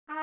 Good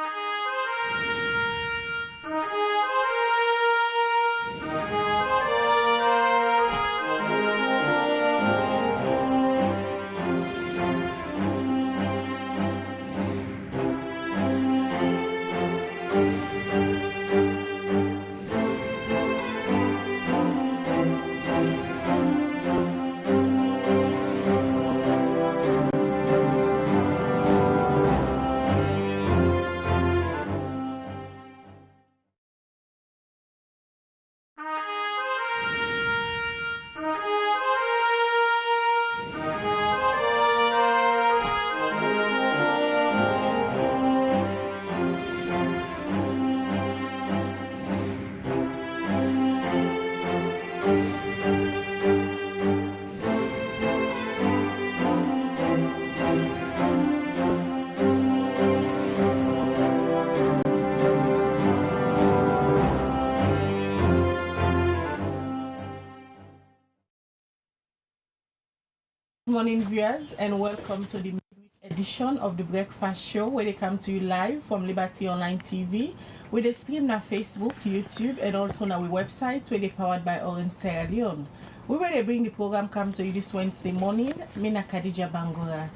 morning, viewers, and welcome to the midweek edition of the Breakfast Show, where they come to you live from Liberty Online TV, with a stream on Facebook, YouTube, and also on our website, where they powered by Orange Sierra Leone. We will bring the program come to you this Wednesday morning. Mina Khadija Bangura.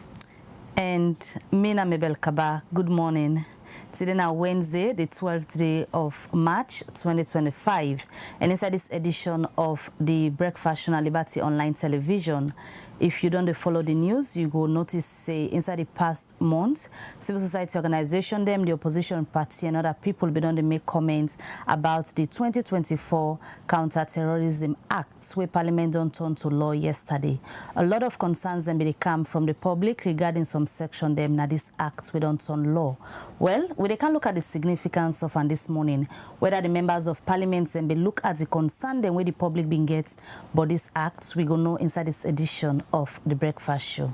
And Mina Mabel Kaba, good morning. Today now Wednesday, the 12th day of March 2025. And inside this edition of the Breakfast Show on Liberty Online Television, if you don't follow the news, you go notice, say, inside the past month, civil society organization, them, the opposition party, and other people be done to make comments about the 2024 Counter-Terrorism Act, where Parliament don't turn to law yesterday. A lot of concerns then be come from the public regarding some section them now this act we don't turn law. Well, we can look at the significance of on this morning, whether the members of Parliament then be look at the concern then where the public been gets, but this act we go know inside this edition of the Breakfast Show.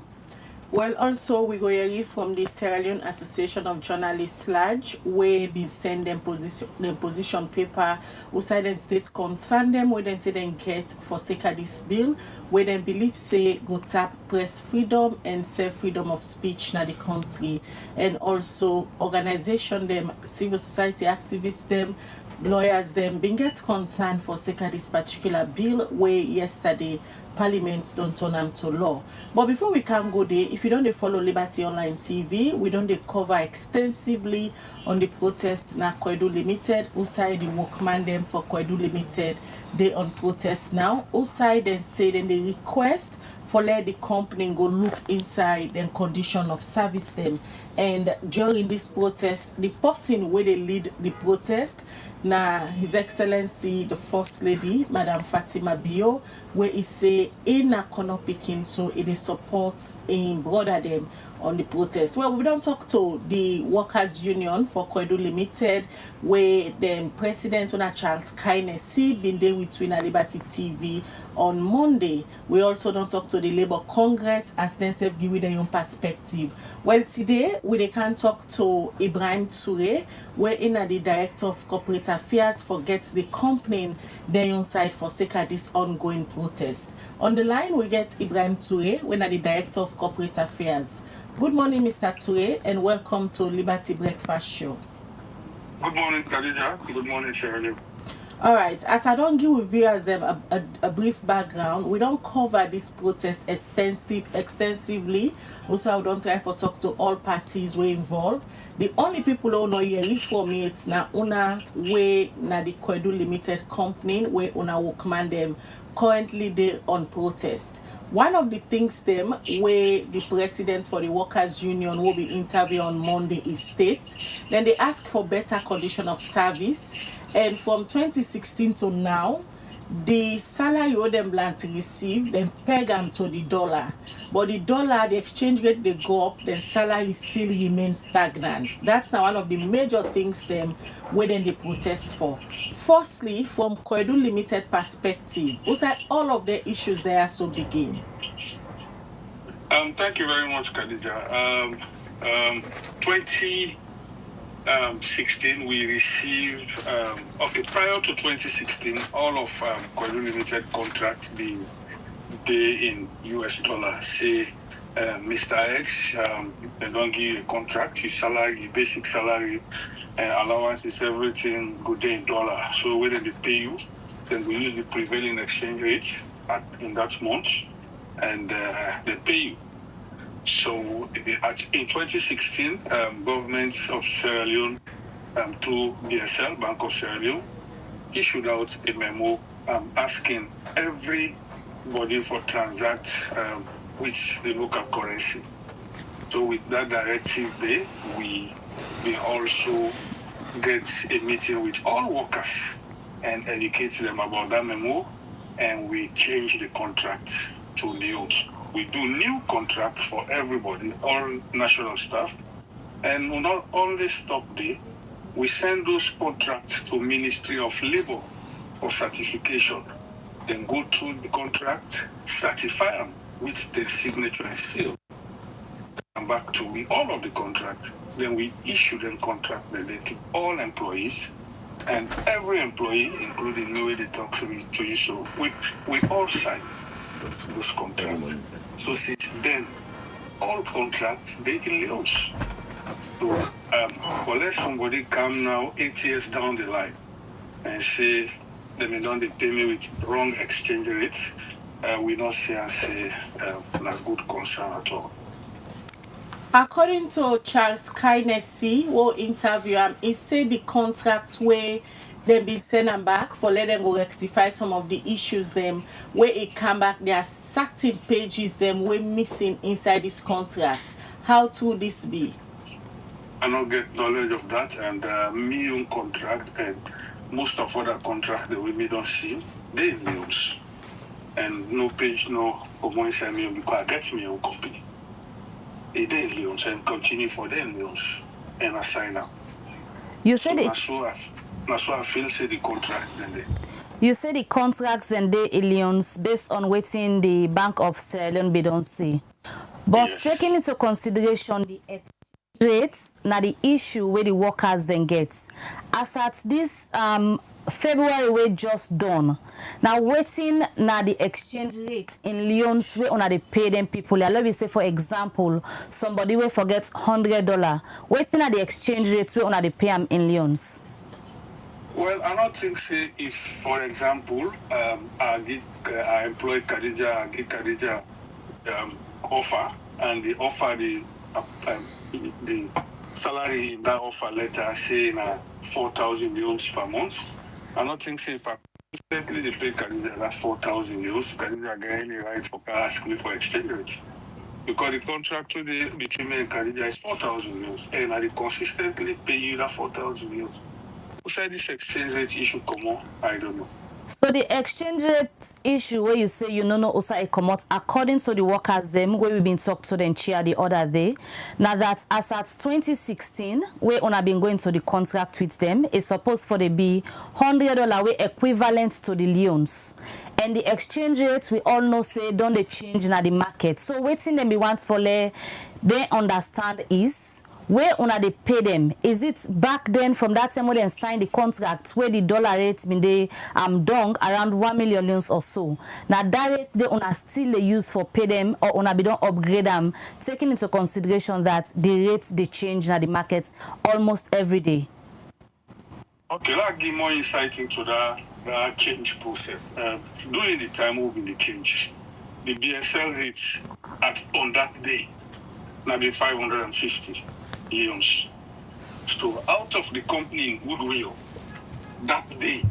Well, also we go hear from the Sierra Leone Association of Journalists Lodge, where be send them position paper outside the state concern them, where they say they get for sake of this bill, where they believe say go tap press freedom and self-freedom of speech in the country, and also organization them, civil society activists them, lawyers them been get concerned for sake of this particular bill, where yesterday Parliament don't turn them to law. But before we can go there, if you don't follow Liberty Online TV, we don't cover extensively on the protest na Koidu Limited, outside the workman them for Koidu Limited, they on protest now. Outside then say then they request for let the company go look inside them condition of service them. And during this protest, the person where they lead the protest, na His Excellency the First Lady, Madam Fatima Bio, where he say in a corner picking, so it is support in brother them on the protest. Well, we don't talk to the Workers Union for Koidu Limited, where the President Charles Kindness been there with Twina Liberty TV on Monday. We also don't talk to the Labour Congress as they say give their own perspective. Well, today we can talk to Ibrahim Toure, where in the Director of Corporate Affairs forgets the company their own side for sake of this ongoing protest. On the line we get Ibrahim Toure, when the Director of Corporate Affairs. Good morning, Mr. Toure, and welcome to Liberty Breakfast Show. Good morning, Khadija. Good morning, Sierra Leone. All right, as I don't give viewers them a brief background, we don't cover this protest extensively. Also, I don't try to talk to all parties were involved. The only people who know here for me it's na una way na the Koidu Limited company where una workman them currently they on protest. One of the things them where the president for the Workers Union will be interviewed on Monday is state. Then they ask for better condition of service. And from 2016 to now, the salary what them plan to receive, then peg them to the dollar. But the dollar, the exchange rate, they go up, then salary still remains stagnant. That's now one of the major things them where then they protest for. Firstly, from Koidu Limited perspective, also all of the issues there so begin. Thank you very much, Khadija. 2016, we received, prior to 2016, all of Koidu Limited contracts being day in US dollar, say Mr. X, they don't give you a contract, his salary, your basic salary, allowances, everything go there in dollar. So whether they pay you, then we use the prevailing exchange rate in that month, and they pay you. So in 2016, government of Sierra Leone, through BSL, Bank of Sierra Leone, issued out a memo asking everybody for transact with the local currency. So with that directive there, we also get a meeting with all workers and educate them about that memo, and we change the contract to leones. We do new contracts for everybody, all national staff, and we not only stop there, we send those contracts to Ministry of Labor for certification. Then go through the contract, certify them with the signature and seal, come back to all of the contract. Then we issue them contract to all employees, and every employee, including me, where they talk to you, so we all sign those contracts. So since then, all contracts, they in leones. So let somebody come now 8 years down the line and say, they may not pay me with wrong exchange rates, we not say not good concern at all. According to Charles Kynesi, who interview him, he said the contract where they be send them back for let them go rectify some of the issues them where it come back. There are certain pages them were missing inside this contract. How to this be? I don't get knowledge of that, and me own contract and most of other contract that we don't see, they news. And no page, no inside me because I get me own company. They news and continue for their news and I sign up. You said so that's why I feel say the contracts then they. You said the contracts and the aliens based on waiting the Bank of Sierra Leone they don't see. But yes. Taking into consideration the rates, now the issue where the workers then get. As at this February we just done. Now waiting now the exchange rate in leones where on they pay them people. Let me say for example, somebody will forget $100. Waiting at the exchange rate where on they pay them in leones. Well, I don't think say if, for example, I employ Khadija, I give Khadija offer, and the offer the salary in that offer letter say 4,000 euros per month. I don't think say if I consistently pay Khadija that 4,000 euros, Khadija get any right for ask me for exchange rates. Because the contract today between me and Khadija is 4,000 euros, and I consistently pay you that 4,000 euros. Who said this exchange rate issue come on? I don't know. So the exchange rate issue where you say you know also it come out according to the workers them where we've been talked to them chair the other day. Now that as at 2016 where on been going to the contract with them it's supposed for the be $100 way equivalent to the leones. And the exchange rate we all know say don't they change in the market. So waiting them we want for they understand is where una they pay them? Is it back then from that time when they signed the contract where the dollar rate been they done around 1 million or so? Now that rate they una still they use for pay them or una be don't upgrade them, taking into consideration that the rates they change in the market almost every day. Okay, let's give more insight into that change process. During the time we've been the change, the BSL rates on that day now be 550. Leones. So out of the company in goodwill, that day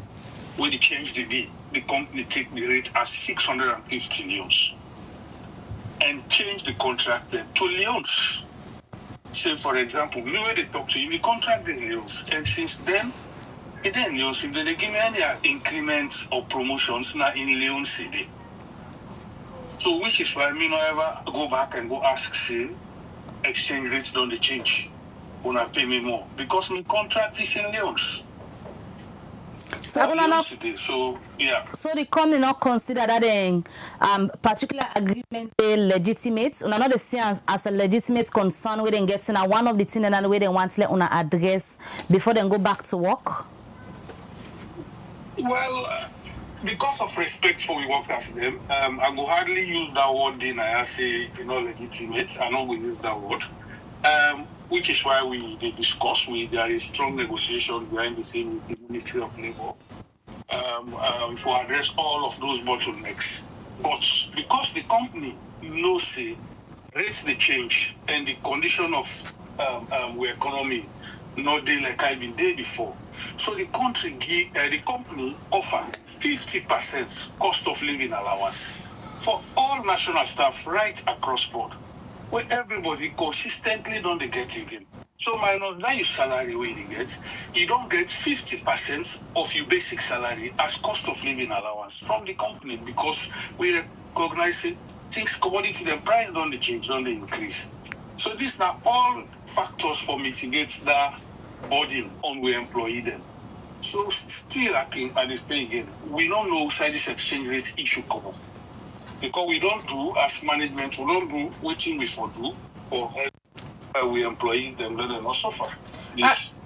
when they change the day, the company take the rate as 650 leones and change the contract then to leones. Say for example, me where they talk to you, the contract in leones, and since then, it then leones. If they give me any increments or promotions now in leones CD. So which is why me not ever go back and go ask say exchange rates don't they change when I pay me more because my contract is in leones. So yeah. So the company not consider that particular agreement legitimate. Una not the see as a legitimate concern where they get in one of the things and where they want to let una address before they go back to work. Well, because of respect for the workers, them, I go hardly use that word in I say it's not legitimate. I know we use that word. Which is why they discuss. There is strong negotiation behind the scene with the Ministry of Labour to address all of those bottlenecks. But because the company knows rates the change and the condition of our economy not day like I've been there before. So the company offered 50% cost of living allowance for all national staff right across board, where everybody consistently don't get it again. So minus that your salary where you don't get 50% of your basic salary as cost of living allowance from the company because we recognize it. Things commodity the price don't change, don't increase. So these are all factors for mitigate the burden on we employee them. So still I explain again, we don't know how this exchange rate issue come up. Because we don't do as management, we don't do what we for do or we employee them let them not suffer.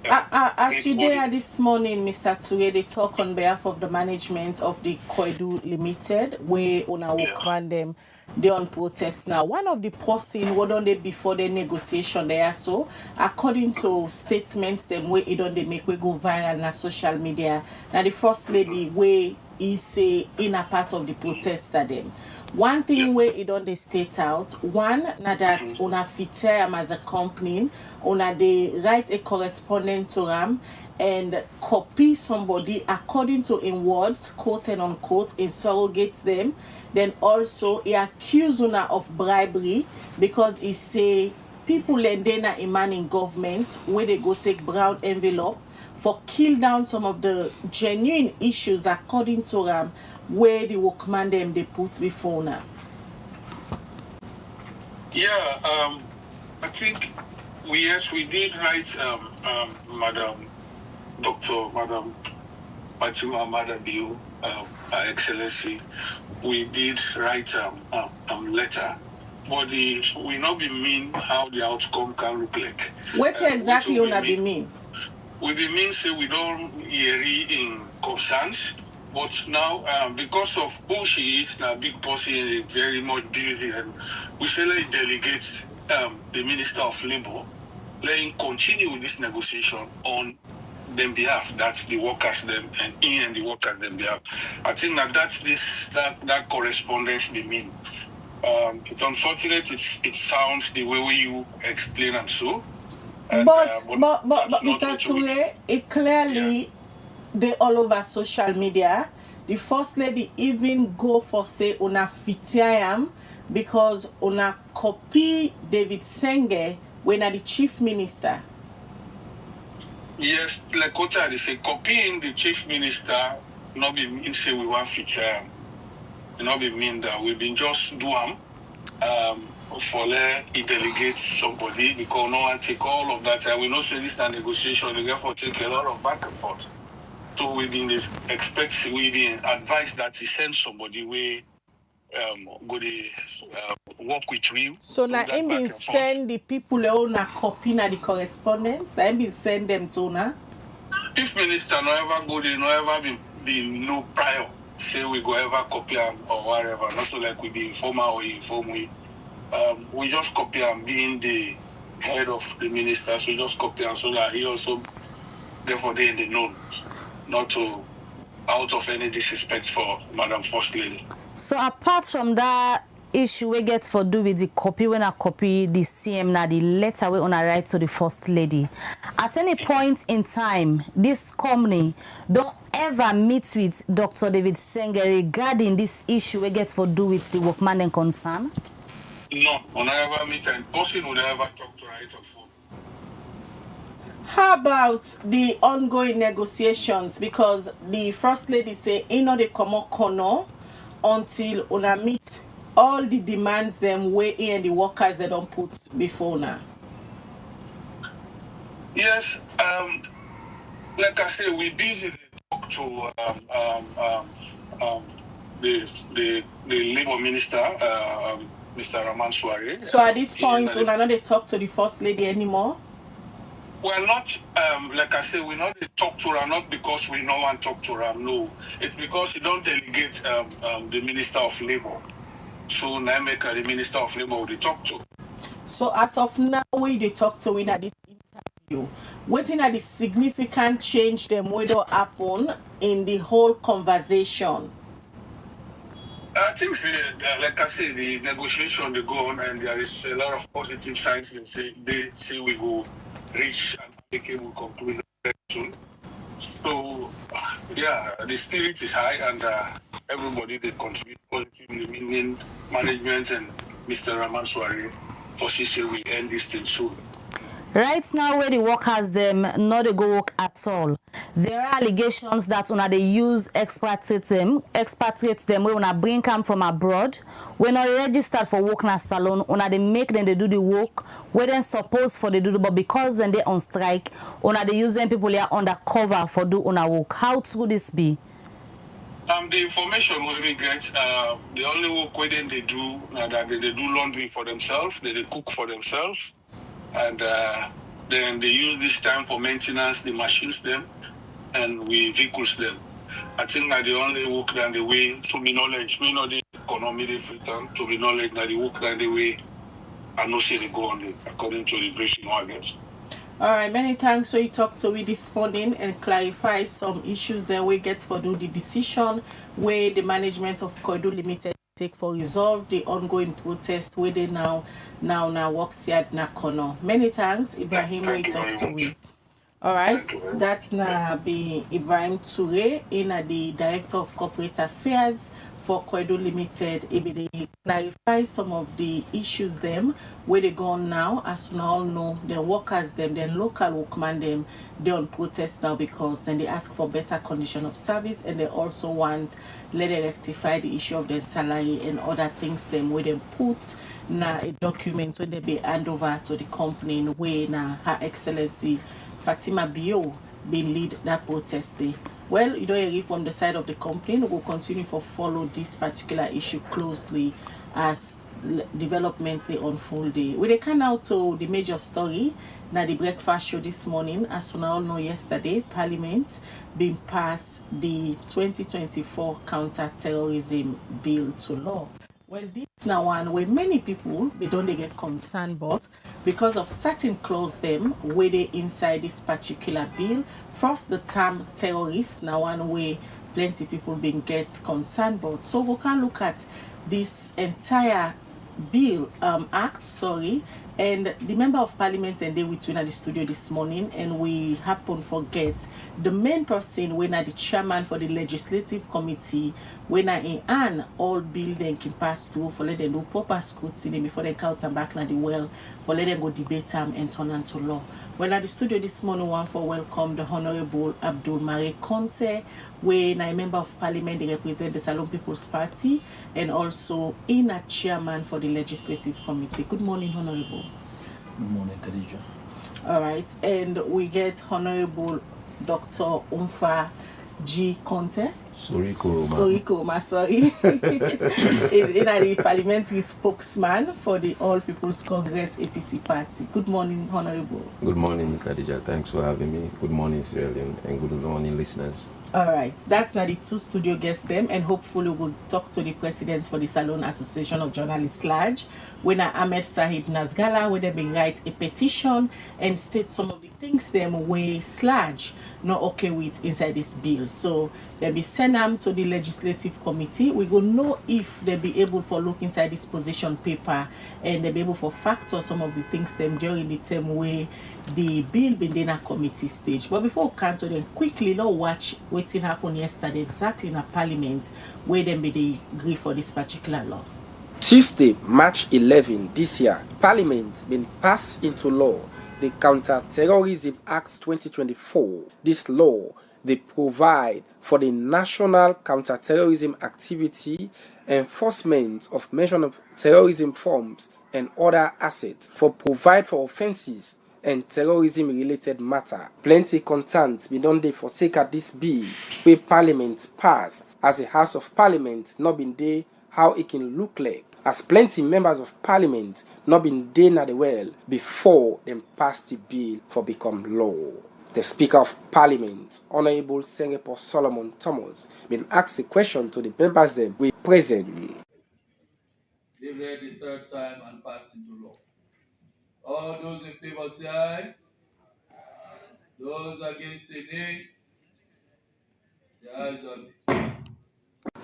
As you there this morning, Mr. Ture, they talk on behalf of the management of the Koidu Limited, where on our workman them they on protest now. One of the person what on they before the negotiation there so according to statements them where it on they make we go viral na social media. Now the first lady where is say in a part of the protester them. One thing where it on the state out, one na that una fit as a company, una they write a correspondent to them and copy somebody according to in words, quote and unquote, interrogate them. Then also he accuse una of bribery because he say people lending a man in government where they go take brown envelope for kill down some of the genuine issues according to them where the workman them they put before now. Yeah, I think we did write Madam Fatima Madabiu, Her Excellency. We did write letter, but we not be mean how the outcome can look like. What exactly will be mean? We be mean say we don't hear in concerns. But now, because of who she is, now big person, very much busy, and we say let delegate the Minister of Labour, let him continue with this negotiation on them behalf. That's the workers them and the workers them behalf. I think that correspondence they mean. It's unfortunate. It sounds the way you explain and so. But Mr. Ture, it clearly. They all over social media. The first lady even go for say una fitiam because una copy David Senge when are the chief minister. Yes, like what I say, copying the chief minister not be mean say we want fitiam. It not be mean that we been just do for he delegates somebody because no one take all of that. And we know say this negotiation, they therefore take a lot of back and forth. So we been advised that he send somebody where go to work with him. So now him been send the people who own a copy na the correspondence. Now him been send them to na. Chief Minister no ever go there, no ever been no prior. Say we go ever copy him or whatever. Not so like we be informer or inform we. We just copy him being the head of the minister. So we just copy him so that he also therefore they in the know. Not to out of any disrespect for Madam First Lady. So apart from that issue we get for do with the copy when I copy the CM now the letter we on a write to the First Lady. At any point in time, this company don't ever meet with Dr. David Senge regarding this issue we get for do with the workman and concern? No, when I ever meet and person would ever talk to her on phone. How about the ongoing negotiations? Because the First Lady say, they come out corner until una meet all the demands them way and the workers they don't put before now. Yes, like I said, we busy talk to the Labour Minister, Mr. Raman Suare. So at this point, una not they talk to the First Lady anymore? We're not, like I say, we're not a talk to her, not because we no one talk to her, no. It's because you don't delegate the Minister of Labour. So now make her the Minister of Labour we talk to. So as of now, we dey talk to in at this interview, wetin are the significant change dem wey don happen in the whole conversation? I think, like I say, the negotiation they go on, and there is a lot of positive signs. They say we go reach and amicable conclusion very soon. So, yeah, the spirit is high, and everybody they contribute positively, meaning management and Mr. Raman Swari, for say we end this thing soon. Right now, where the workers them not they go work at all. There are allegations that una they use expatriates them when una bring them from abroad. When not registered for work na salon, una they make them they do the work where then supposed for they do the, but because then they on strike, una they use them people here undercover for do una work. How true this be? The information we get, the only work where they do that they do laundry for themselves, they cook for themselves. And then they use this time for maintenance, the machines them, and we vehicles them. I think that the only work that the way to be knowledge, we know the economy they Freetown, to be knowledge that the work that the way I know say they go on it according to the briefing I guess. All right, many thanks. So you talked to me this morning and clarify some issues that we get for do the decision where the management of Koidu Limited take for resolve the ongoing protest where they now works here na kono. Many thanks, Ibrahim. We talk to me. All right, that's now be Ibrahim Toure, in the Director of Corporate Affairs for Koidu Limited. They clarify some of the issues them where they go on now. As we all know, the workers them, the local workmen them, they on protest now because then they ask for better condition of service, and they also want let them rectify the issue of their salary and other things them where they put na a document when they be hand over to the company in way na Her Excellency Fatima Bio been lead that protest day. Well, you don't hear from the side of the company. We'll continue to follow this particular issue closely as developments they unfold. We they come out to the major story. Now the breakfast show this morning, as we all know, yesterday Parliament been passed the 2024 Counter-Terrorism Bill to law. Well, this now one where many people they don't get concerned about because of certain clause them where they inside this particular bill. First, the term terrorist now one way plenty people been get concerned about. So we can look at this entire bill and the member of parliament and they with at the studio this morning, and we happen forget the main person when at the chairman for the legislative committee when I in an all bill then can pass through for let them do proper scrutiny before they count and back na the well for let them go debate and turn into law. Well, at the studio this morning, one for welcome the Honorable Abdul Mare Conte, when a member of parliament, they represent the Salon People's Party, and also in a chairman for the legislative committee. Good morning, Honorable. Good morning, Khadija. All right, and we get Honorable Dr. Umfa G. Conte. Sorry. in the parliamentary spokesman for the All People's Congress APC party. Good morning, Honorable. Good morning, Khadija. Thanks for having me. Good morning, Sierra Leone, and good morning, listeners. All right, that's now the two studio guests them, and hopefully we'll talk to the president for the Salon Association of Journalists Large, when Ahmed Sahib Nazgala, where they been write a petition and state some of the things them way Sludge not okay with inside this bill. So they be send them to the legislative committee. We go know if they be able for look inside this position paper and they be able for factor some of the things them during the same way the bill been in a committee stage. But before we come to them quickly, let's watch what happened yesterday exactly in a parliament where them be they agree for this particular law. Tuesday, March 11 this year, Parliament been passed into law the Counter-Terrorism Act 2024. This law, they provide for the national counter-terrorism activity, enforcement of measures of terrorism forms and other assets, for provide for offenses and terrorism-related matter. Plenty content been done there for sake of this bill, where Parliament pass as a House of Parliament not been there how it can look like. as plenty members of parliament not been there at the well before them pass the bill for become law. The Speaker of Parliament, Honorable Senator Solomon Thomas, been asked a question to the members them we present. They read the third time and passed into law. All those in favor say aye. Those against say nay. The ayes have it.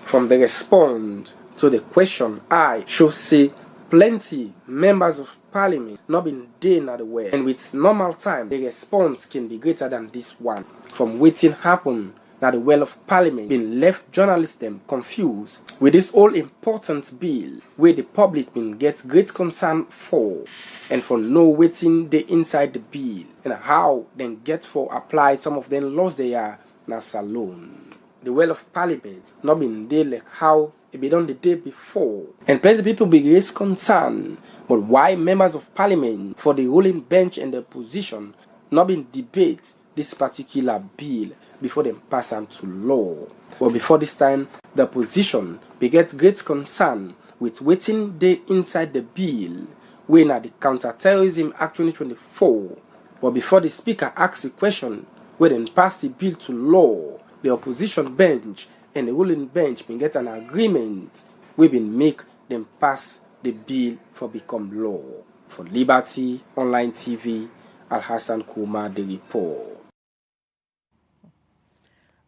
From the response to the question, I should say plenty members of parliament not been there at the well, and with normal time the response can be greater than this one. From waiting happen at the well of parliament been left journalists them confused with this all important bill where the public been get great concern for, and for no waiting they inside the bill and how then get for apply some of them laws they are na salon. The well of parliament not been there like how it be done the day before, and plenty people be raised concern. But why members of parliament for the ruling bench and the opposition not been debate this particular bill before them pass them to law? But before this time, the opposition be get great concern with waiting day inside the bill when at the Counter-Terrorism Act 2024. But before the speaker asks the question where then pass the bill to law, the opposition bench and the ruling bench been get an agreement we been make them pass the bill for become law. For Liberty Online TV, Al Hassan Kuma, the report.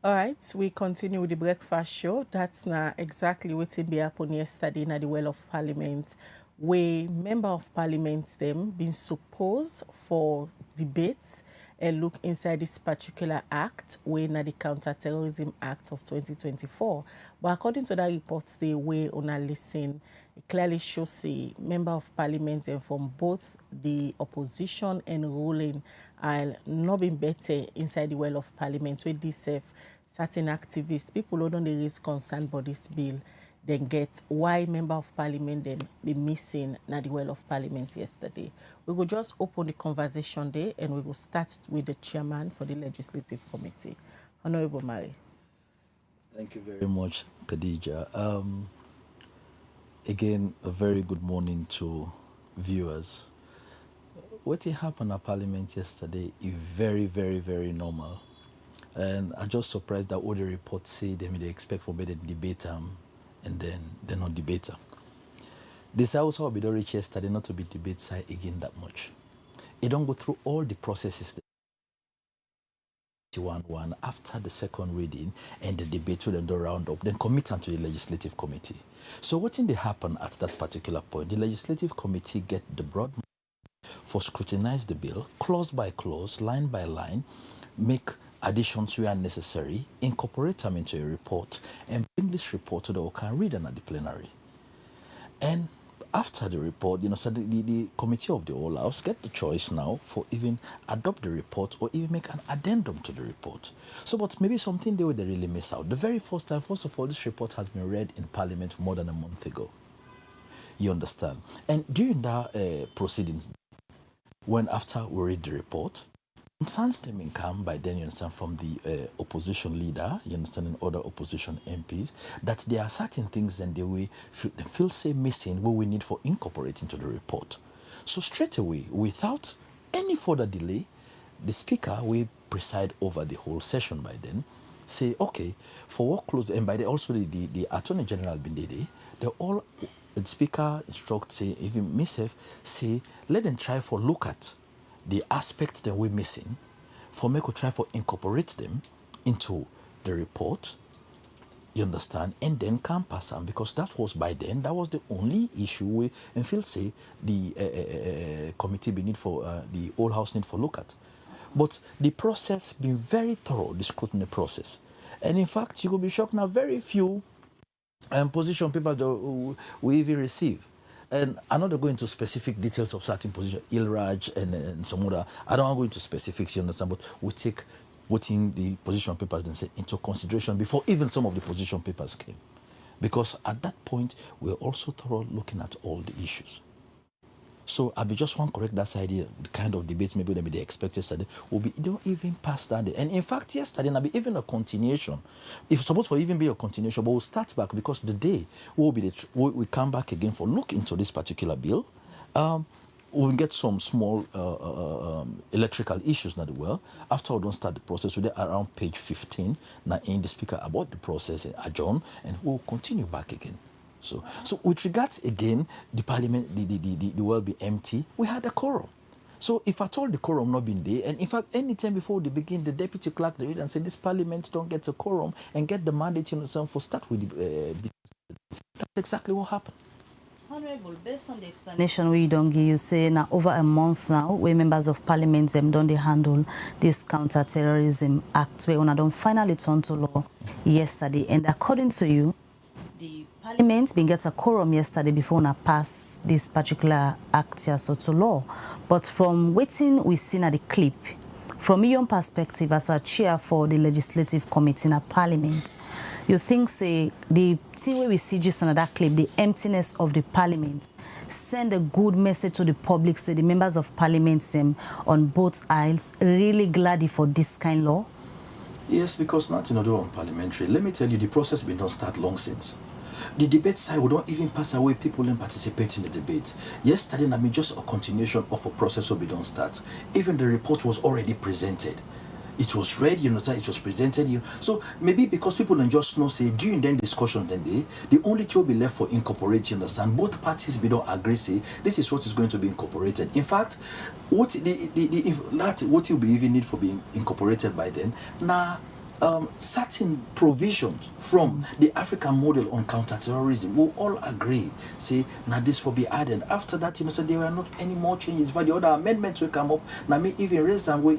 All right, we continue with the breakfast show. That's now exactly what be happened yesterday in the Well of Parliament, where member of parliament them been supposed for debate and look inside this particular act, where na the Counter-Terrorism Act of 2024. But according to that report, the way on a listen, it clearly shows say member of parliament and from both the opposition and ruling are not been better inside the Well of Parliament, where this certain activists, people who don't raise concern about this bill, then get why member of parliament then be missing na the Well of Parliament yesterday. We will just open the conversation there and we will start with the chairman for the legislative committee. Honorable Mary. Thank you very much, Khadija. Again, a very good morning to viewers. What happened at Parliament yesterday is very, very, very normal. And I'm just surprised that all the reports say they expect for better debate and then they're not debater. This house will be done reach yesterday not to be debate side again that much. It don't go through all the processes. One after the second reading and the debate will then round up, then commit to the legislative committee. So what did happen at that particular point? The legislative committee get the broad for scrutinize the bill, clause by clause, line by line, make additions where necessary, incorporate them into a report, and bring this report to the can read them at the plenary. And after the report, so the committee of the whole house get the choice now for even adopt the report or even make an addendum to the report. So, but maybe something they would really miss out. The very first time, first of all, this report has been read in Parliament more than a month ago. You understand? And during that proceedings, when after we read the report, concerns stemming come by then, you understand, from the opposition leader, you understand, and other opposition MPs, that there are certain things that they feel say missing what we need for incorporating to the report. So straight away, without any further delay, the speaker will preside over the whole session by then, say, okay, for what close, and by the also the Attorney General Bindede, they all, the speaker instruct, say, even myself, say, let them try for look at the aspects that we're missing, for me to try to incorporate them into the report, you understand, and then can pass them, because that was by then, that was the only issue we, and feel say, the committee be need for, the whole house need for look at. But the process been very thorough, the scrutiny process. And in fact, you will be shocked now, very few position papers that we even receive. And I'm not going into specific details of certain positions, ILRAJ and some other. I don't want to go into specifics, you understand, but we take putting the position papers then into consideration before even some of the position papers came. Because at that point, we're also thorough looking at all the issues. So I be just want to correct that side here, the kind of debates maybe they expected yesterday will be, don't even pass that day. And in fact, yesterday, will be even a continuation. If it's supposed to even be a continuation, but we'll start back because the day will be we come back again for look into this particular bill. We'll get some small electrical issues not well. After we don't start the process, we're around page 15, now in the speaker about the process and adjourn, and we'll continue back again. So with regards again, the parliament, the will be empty. We had a quorum. So if at all the quorum not been there, and in fact, any time before they begin, the deputy clerk they read and say this parliament don't get a quorum and get the mandate for start with the that's exactly what happened. Honorable, based on the explanation we don't give, you say now over a month now, where members of parliament don't they handle this Counter-Terrorism Act, where when I don't finally turn to law yesterday, and according to you, the parliament been get a quorum yesterday before I pass this particular act here so to law. But from waiting we seen at the clip, from your perspective as a chair for the legislative committee in a parliament, you think say the thing where we see just on that clip, the emptiness of the parliament, send a good message to the public, say the members of parliament on both aisles really glad for this kind of law? Yes, because nothing to do on parliamentary. Let me tell you, the process been don't start long since. The debate side, we don't even pass away people and participate in the debate. Yesterday, I mean, just a continuation of a process we don't start. Even the report was already presented. It was read, you know, it was presented. So maybe because people don't just know, say, during the discussion, the only thing will be left for incorporate, you understand. Both parties we don't agree, say, this is what is going to be incorporated. In fact, what what you be even need for being incorporated by then, now, certain provisions from the African model on counterterrorism will all agree, say, now this will be added. After that, you know, so there were not any more changes. But the other amendments will come up. Now, may even raise them we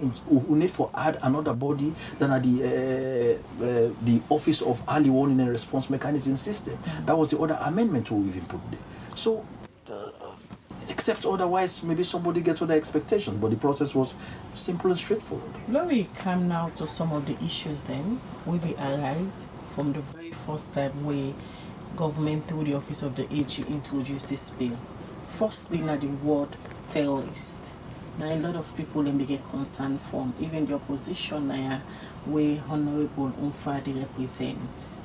need for add another body than the Office of Early Warning and Response Mechanism System. That was the other amendment we even put there. So, except otherwise, maybe somebody gets other expectations, but the process was simple and straightforward. Let me come now to some of the issues then will be arise from the very first time we government through the office of the AG introduced this bill. Firstly, now the word terrorist. Now a lot of people then begin concerned from even the opposition now where Honorable Umfadi represents.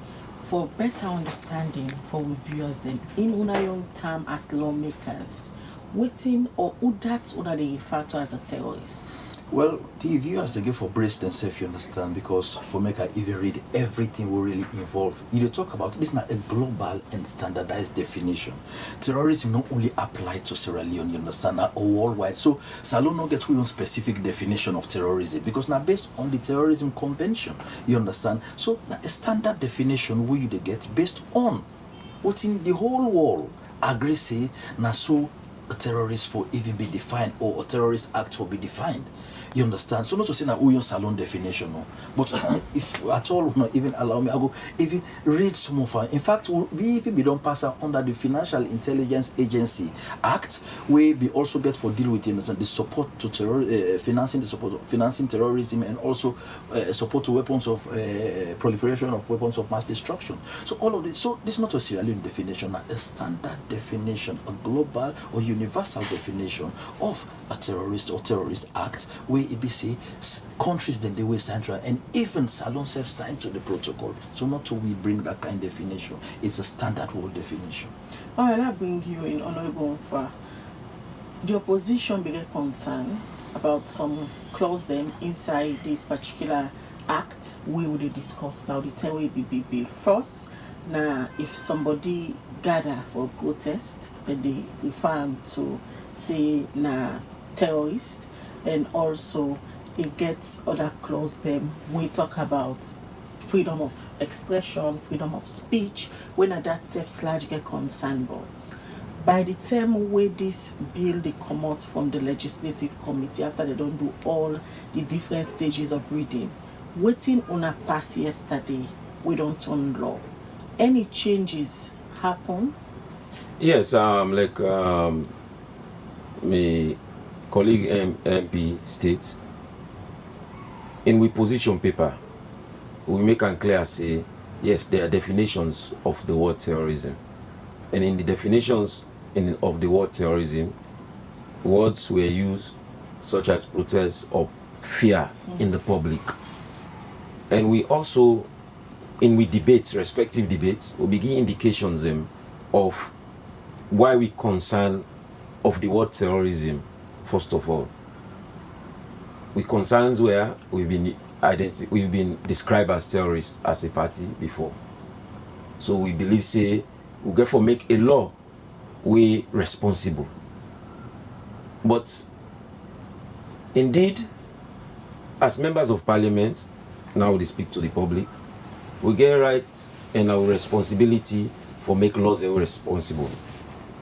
For better understanding for viewers then, in una young term as lawmakers, waiting or who that's what they refer to as a terrorist? Well, the viewers, they give for brace themselves, you understand, because for make I even read everything will really involve. You talk about this is not a global and standardized definition. Terrorism not only apply to Sierra Leone, you understand, or worldwide. So Salon not get one specific definition of terrorism because now based on the terrorism convention, you understand. So now a standard definition where you they get based on what in the whole world agree say now so a terrorist for even be defined or a terrorist act for be defined. You understand? So not to say that we use Salon definition, no. But if at all will not even allow me, I go even read some of our. In fact, we even be don't pass under the Financial Intelligence Agency Act, where we also get for deal with the support to terror, financing terrorism, and also support to weapons of proliferation of weapons of mass destruction. So all of this. So this is not a Sierra Leone definition, a standard definition, a global or universal definition of a terrorist or terrorist act, where it be say countries then they will sign to, and even Salon self signed to the protocol. So not to we bring that kind of definition. It's a standard world definition. All right, I bring you in, Honorable Nfa. The opposition began concern about some clause them inside this particular act. We will discuss now the 10 way BBB. First, now if somebody gather for a protest, then they refer to say na terrorist, and also it gets other clause them we talk about freedom of expression, freedom of speech, when that self-slash get concerned about. By the time where this bill they come out from the legislative committee after they don't do all the different stages of reading, waiting on a pass yesterday, we don't turn law. Any changes happen? Yes, my colleague MP states, in we position paper, we make and clear say, yes, there are definitions of the word terrorism. And in the definitions of the word terrorism, words were used, such as protest or fear in the public. And we also, in we debates, respective debates, we begin indications of why we concern of the word terrorism, first of all. We concerns where we've been described as terrorists as a party before. So we believe, say, we therefore make a law we responsible. But indeed, as members of parliament, now we speak to the public, we get rights and our responsibility for make laws that are responsible.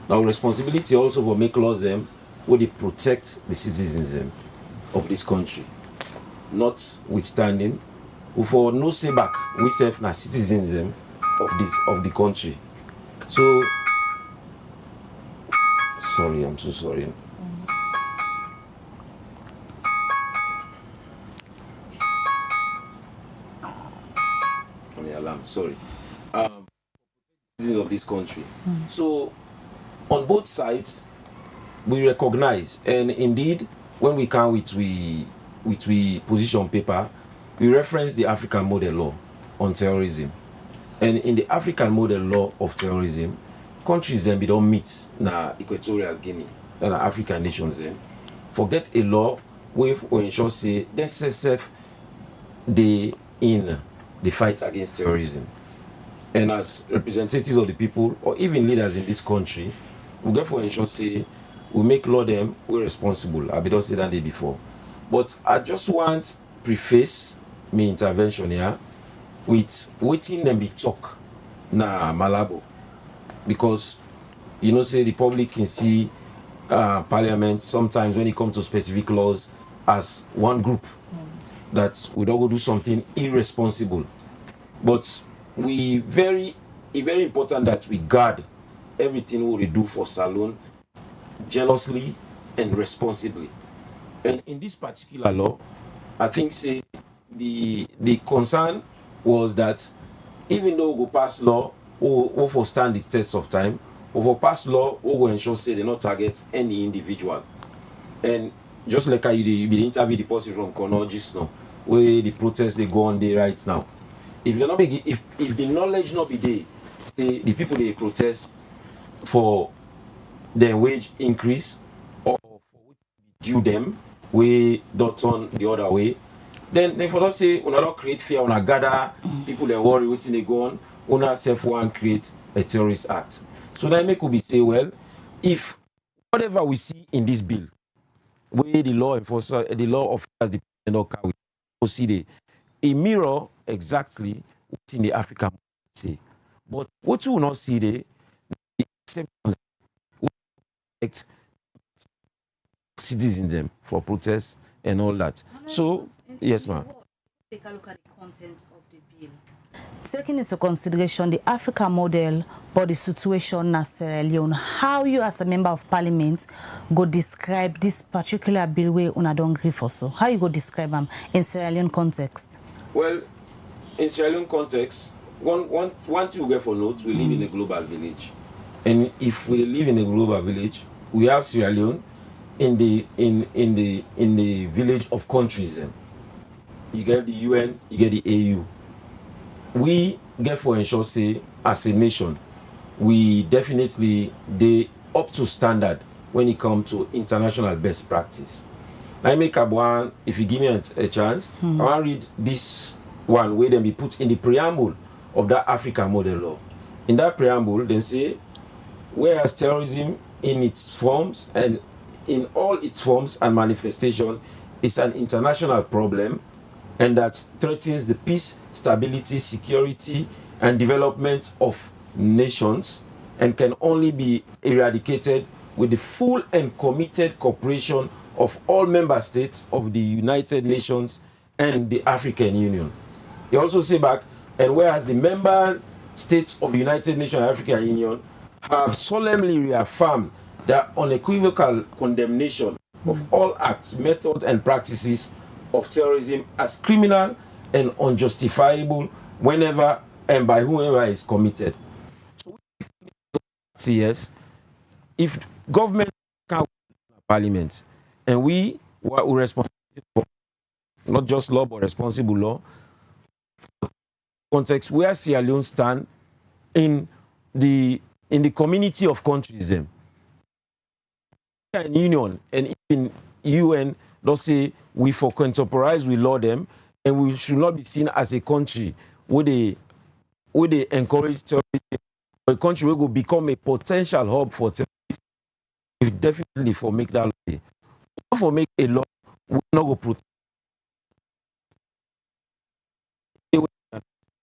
Now responsibility also for make laws them where they protect the citizens of this country. Notwithstanding, we for no say back, we serve na citizens of the country. So sorry, I'm so sorry. On the alarm, sorry. Citizens of this country. So on both sides, we recognize, and indeed, when we come with we position paper, we reference the African model law on terrorism. And in the African model law of terrorism, countries then don't meet na Equatorial Guinea, na African nations then forget a law with or ensure say then self they in the fight against terrorism. And as representatives of the people or even leaders in this country, we therefore ensure say we make law them we're responsible. I don't say that day before. But I just want preface my intervention here with waiting them be talk na Malabo. Because you know say the public can see parliament sometimes when it comes to specific laws as one group that we don't go do something irresponsible. But it's very important that we guard everything we do for Salon jealously and responsibly. And in this particular law, I think say the concern was that even though we go pass law or for stand the test of time, or for pass law we go ensure say they not target any individual. And just like how you be interview the person from Kono just now, where the protests they go on there right now. If they not be, if the knowledge not be there, say the people they protest for their wage increase or for what due them, we don't turn the other way. Then for us say we not create fear, we not gather people they worry waiting they go on, we not self one create a terrorist act. So that make we say, well, if whatever we see in this bill, where the law enforcer, the law officers depend on we see a mirror exactly what in the African say. But what you will not see there, the exceptions affect citizens them for protests and all that. So yes, ma'am. Take a look at the content of the bill. Taking into consideration the African model but the situation in Sierra Leone, how you as a member of parliament go describe this particular bill where una don't agree for so? How you go describe them in Sierra Leone context? Well, in Sierra Leone context, one thing we get for note, we live in a global village. And if we live in a global village, we have Sierra Leone in the village of countries. You get the UN, you get the AU. We get for ensure say as a nation, we definitely they up to standard when it comes to international best practice. I make up one, if you give me a chance, I want to read this one where then be put in the preamble of that African model law. In that preamble, they say, whereas terrorism in its forms and in all its forms and manifestation is an international problem and that threatens the peace, stability, security, and development of nations and can only be eradicated with the full and committed cooperation of all member states of the United Nations and the African Union. He also say back, and whereas the member states of the United Nations and African Union have solemnly reaffirmed their unequivocal condemnation of all acts, methods, and practices of terrorism as criminal and unjustifiable whenever and by whoever is committed. So, yes, if government can Parliament. And we were responsible for not just law, but responsible law. Context where Sierra Leone stand in the community of countries. Them. Union and even UN don't say we for contemporize we law them, and we should not be seen as a country where they encourage terrorism, a country where will become a potential hub for terrorism. We definitely for make that law. Not for make a law, we not go protect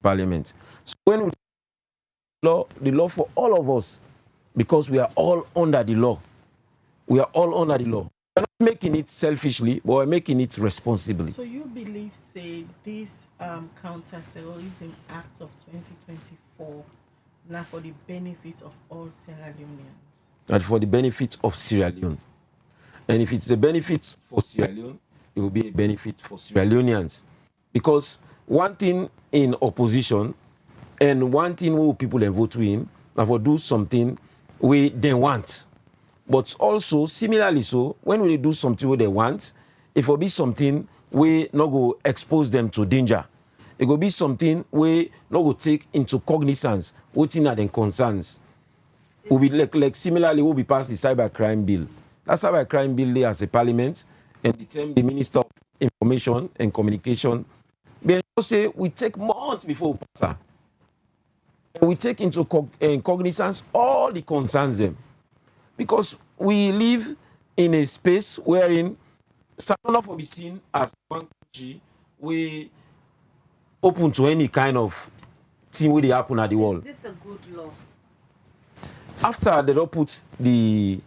Parliament. So when we the law for all of us, because we are all under the law. We are all under the law. We're not making it selfishly, but we're making it responsibly. So you believe, say, this Counter-Terrorism Act of 2024 now for the benefit of all Sierra Leoneans? And for the benefit of Sierra Leone. And if it's a benefit for Sierra Leone, it will be a benefit for Sierra Leoneans. Because one thing in opposition and one thing where people then vote in, and for do something we they want. But also, similarly so, when we do something what they want, it will be something we not go expose them to danger. It will be something we not go take into cognizance what in their concerns. Will be like similarly will be passed the cybercrime bill. That cybercrime bill there as a parliament and the Minister of Information and Communication. They say we take months before we pass. And we take into cognizance all the concerns them. Because we live in a space wherein some of be seen as one country, we open to any kind of thing where they happen at the world. Is this a good law? After they don't put the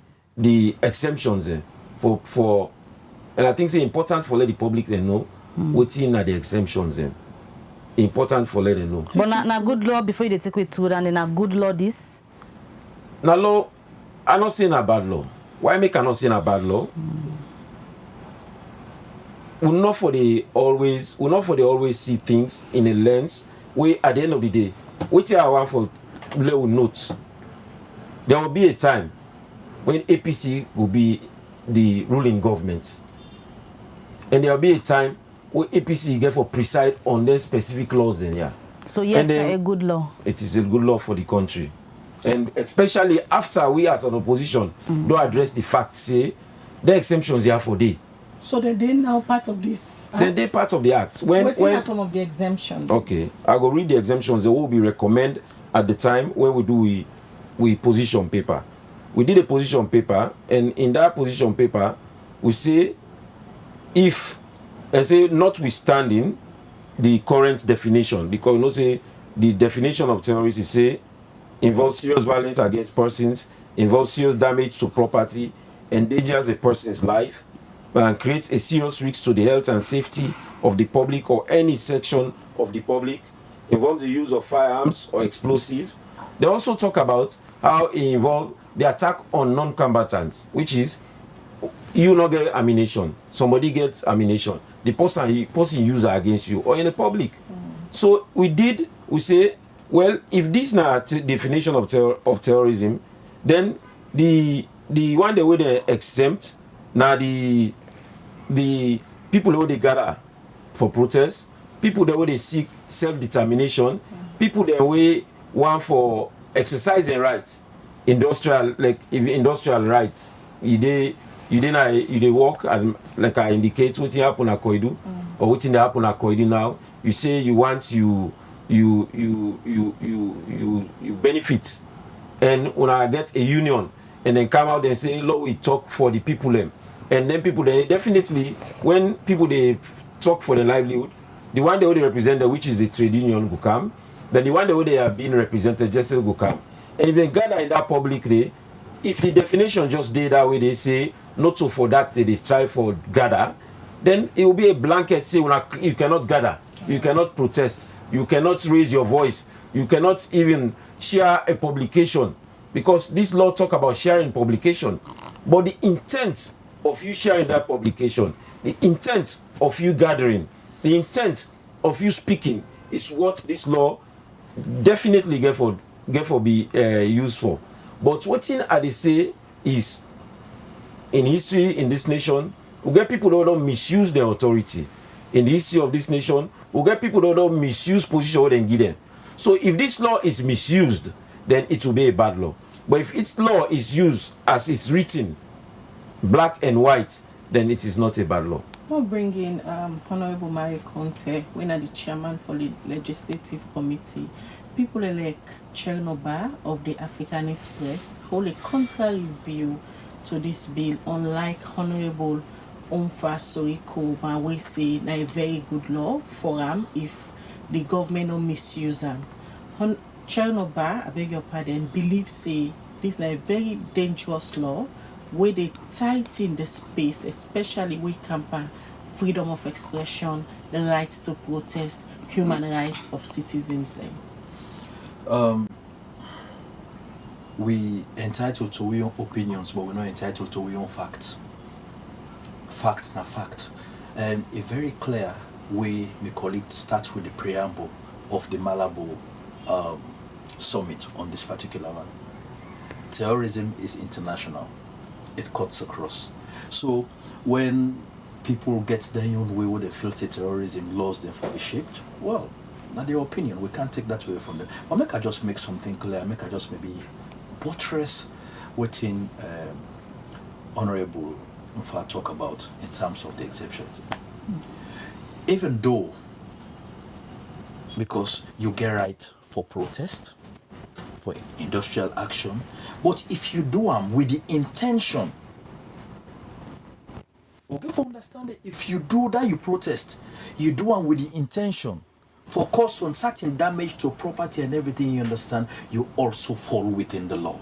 exemptions for and I think it's important for let the public they know what's in the exemptions important for let them know. But na good law before you take it to and then a good law this. Now law, I'm not saying a bad law. Why make I not saying a bad law? We not for the always see things in a lens where at the end of the day, what I want for little note. There will be a time when APC will be the ruling government. And there will be a time where APC get for preside on their specific laws in here. So yes, a good law. It is a good law for the country. And especially after we as an opposition don't address the fact, say, the exemptions here for day. So they're now part of this act? They're part of the act. When are some of the exemptions? Okay, I will read the exemptions. They will be recommended at the time when we do we position paper. We did a position paper, and in that position paper, we say if, and say notwithstanding the current definition, because you know say the definition of terrorist is say involves serious violence against persons, involves serious damage to property, endangers a person's life, and creates a serious risk to the health and safety of the public or any section of the public, involves the use of firearms or explosives. They also talk about how it involves the attack on non-combatants, which is you not get ammunition, somebody gets ammunition, the person user against you or in the public. So we say, well, if this is not a definition of terrorism, then the one that would exempt now the people who they gather for protest, people that would seek self-determination, people that way want for exercising rights, industrial rights. You work and like I indicate what happen at Koidu or what happen at Koidu now. You say you want you benefit, and when I get a union and then come out and say, "Look, we talk for the people them," and then people they definitely when people they talk for the livelihood, the one they would represent, which is the trade union, will come. Then the one that they are being represented just will come. And if they gather in that public day, if the definition just did that way, they say not so for that they strive for gather, then it will be a blanket say you cannot gather, you cannot protest, you cannot raise your voice, you cannot even share a publication, because this law talk about sharing publication. But the intent of you sharing that publication, the intent of you gathering, the intent of you speaking is what this law definitely get for be used for. But what thing I they say is in history in this nation, we get people who don't misuse their authority. In the history of this nation, we get people who don't misuse position and give them. So if this law is misused, then it will be a bad law. But if its law is used as it's written, black and white, then it is not a bad law. We'll bring in Honorable Mario Conte, when the chairman for the legislative committee. People like Chernobyl of the African Express hold a contrary view to this bill, unlike Honorable Omfa Soriko Mawe say na a very good law for them if the government don't misuse them. Chernobyl, I beg your pardon, believes say this is a very dangerous law where they tighten the space, especially with campaign freedom of expression, the right to protest, human rights of citizens. We entitled to our own opinions, but we're not entitled to our own facts. Facts na fact. And a very clear way, my colleague, starts with the preamble of the Malabo summit on this particular one. Terrorism is international. It cuts across. So when people get their own way with the filthy terrorism laws therefore be shaped, well, not their opinion. We can't take that away from them. But make I just make something clear. Make I just maybe buttress within Honorable Mfa talk about in terms of the exceptions. Even though, because you get right for protest, for industrial action, but if you do them with the intention, okay, for understanding, if you do that, you protest, you do them with the intention for cause some certain damage to property and everything, you understand, you also fall within the law.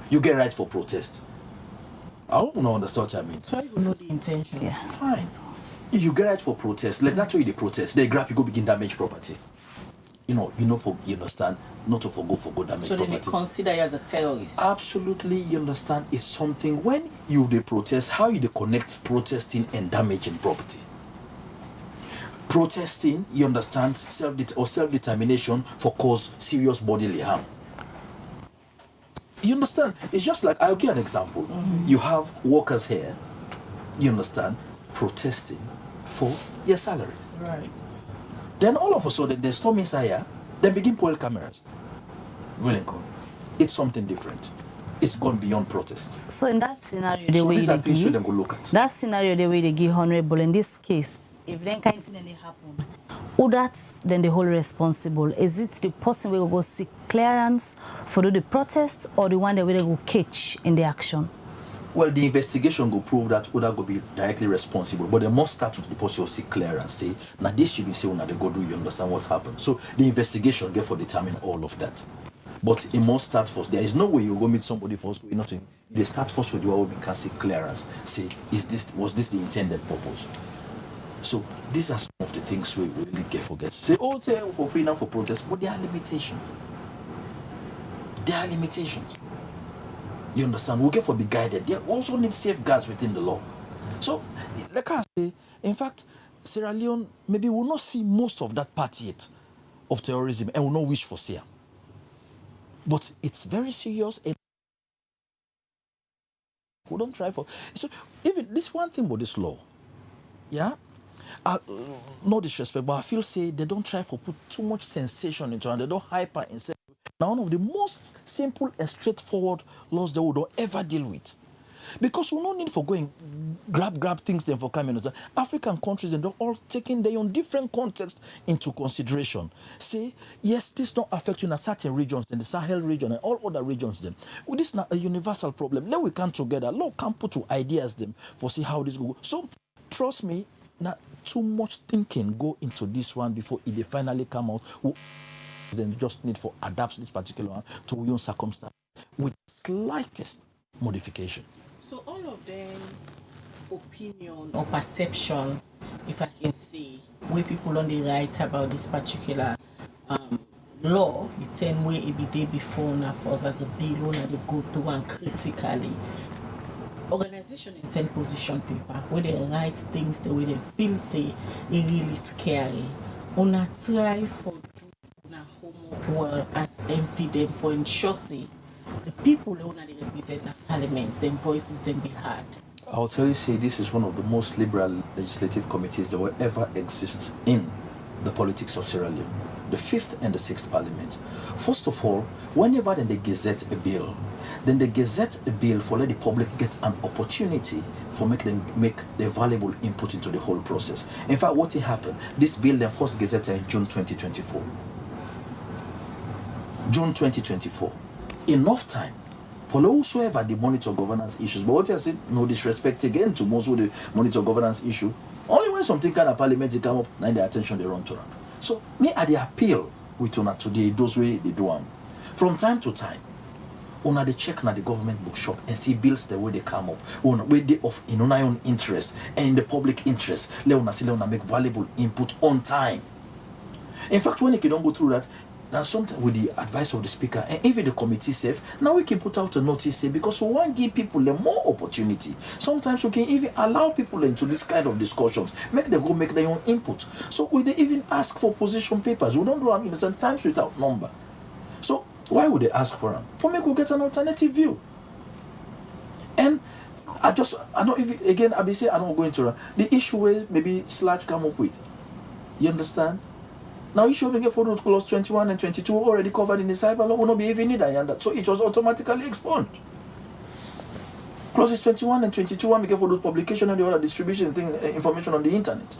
You get right for protest. I don't know understand what I mean. So you know the intention. Yeah. Fine. You get right for protest. Like that's why they protest. They grab you, go begin damage property. You understand, not to forgo damage So property. then they consider you as a terrorist. Absolutely, you understand. It's something when you they protest, how you they connect protesting and damaging property. Protesting, you understand, self-determination for cause serious bodily harm. You understand? It's just like, I'll give an example. You have workers here, you understand, protesting for their salaries. Right. Then all of a sudden, they storm inside here, then begin pulling cameras. It's something different. It's gone beyond protest. So in that scenario, the So way these are they things give, them go look at. that scenario, the way they give honorable in this case, if then kind of thing they happen, who that's then the whole responsible? Is it the person will go seek clearance for do the protest or the one that will go catch in the action? Well, the investigation will prove that Uda will be directly responsible, but they must start with the person who seek clearance. Say, now this should be saying that they go do, you understand what happened. So the investigation therefore determine all of that. But it must start first. There is no way you go meet somebody first. Nothing. They start first with what we can seek clearance. Say, was this the intended purpose? So these are some of the things we really forget. Say, say for freedom for protest, but there are limitations. There are limitations. You understand? We get for be guided. They also need safeguards within the law. So, like I say, in fact, Sierra Leone maybe will not see most of that part yet of terrorism and will not wish for Sierra. But it's very serious. And we don't try for. So, even this one thing about this law, yeah, no disrespect, but I feel say they don't try for put too much sensation into it. And they don't hyper insert. Now, one of the most simple and straightforward laws that we don't ever deal with. Because we no need for going grab things then for coming. African countries, and they're all taking their own different context into consideration. Say, yes, this don't affect you in a certain regions, in the Sahel region and all other regions then. Well, this is not a universal problem. Let we come together. Law can put to ideas them for see how this go. So, trust me, not too much thinking go into this one before it finally come out. Then just need for adapt this particular one to your own circumstance with slightest modification. So all of them opinion or perception, if I can say, where people only write about this particular law, the same way it be day before now for us as a bill when they go through and critically. Organization and send position paper where they write things the way they feel say it really scary. Una try for well as MP them for ensure say the people who they represent the parliament, their voices then be heard. I'll tell you, see, this is one of the most liberal legislative committees that will ever exist in the politics of Sierra Leone, the 5th and the 6th Parliament. First of all, whenever they gazette a bill, then they gazette a bill for let the public get an opportunity for make the valuable input into the whole process. In fact, what happened, this bill then first gazetted in June 2024. June 2024. Enough time for whosoever the monitor governance issues. But what I said, no disrespect again to most of the monitor governance issue. Only when something kind of parliament come up, now their attention they run to them. So me at the appeal with una today, those way they do them. From time to time, una they check na the government bookshop and see bills the way they come up. Una way they of in una own interest and in the public interest. Let una make valuable input on time. In fact, when you don't go through that, now sometimes with the advice of the speaker and even the committee safe, now we can put out a notice say, because we want to give people more opportunity. Sometimes we can even allow people into this kind of discussions, make them go make their own input. So we they even ask for position papers. We don't do them sometimes without number. So why would they ask for them? For me, we get an alternative view. And I don't even again I be say I'm not going to the issue where maybe Slash come up with. You understand? Now you should get for clause 21 and 22 already covered in the cyber law will not be even needed, and so it was automatically expunged. Clauses 21 and 22 one make for those publication and the other distribution thing information on the internet.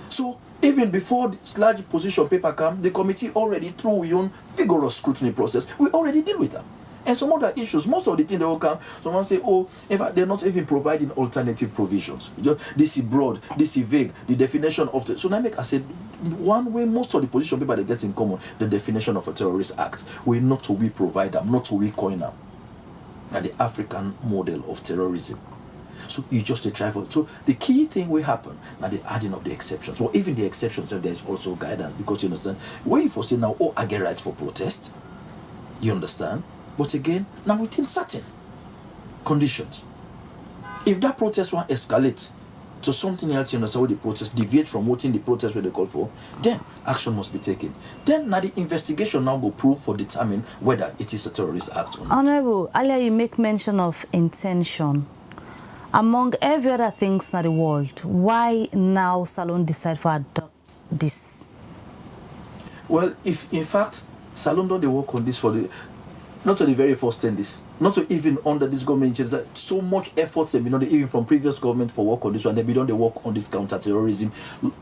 So even before the Slash position paper come, the committee already through your own vigorous scrutiny process, we already deal with them. And some other issues, most of the things that will come, someone say, oh, in fact, they're not even providing alternative provisions. This is broad, this is vague, the definition of the... So now I said, one way most of the position people they get in common, the definition of a terrorist act, not to we provide them, not to we coin them. And the African model of terrorism. So you just try for it. So the key thing will happen now the adding of the exceptions. Well, even the exceptions, there's also guidance, because you understand, where you foresee now, oh, I get rights for protest. You understand? But again, now within certain conditions. If that protest will escalate to something else, you understand, the protest deviate from what in the protest where they call for, then action must be taken. Then now the investigation now will prove or determine whether it is a terrorist act or not. Honorable, earlier you make mention of intention. Among every other things in the world, why now Salon decide to adopt this? Well, if in fact Salon don't they work on this for the not to the very first thing this, not to even under this government, just that so much effort they've been on even from previous government for work on this one. They've been on the work on this counter-terrorism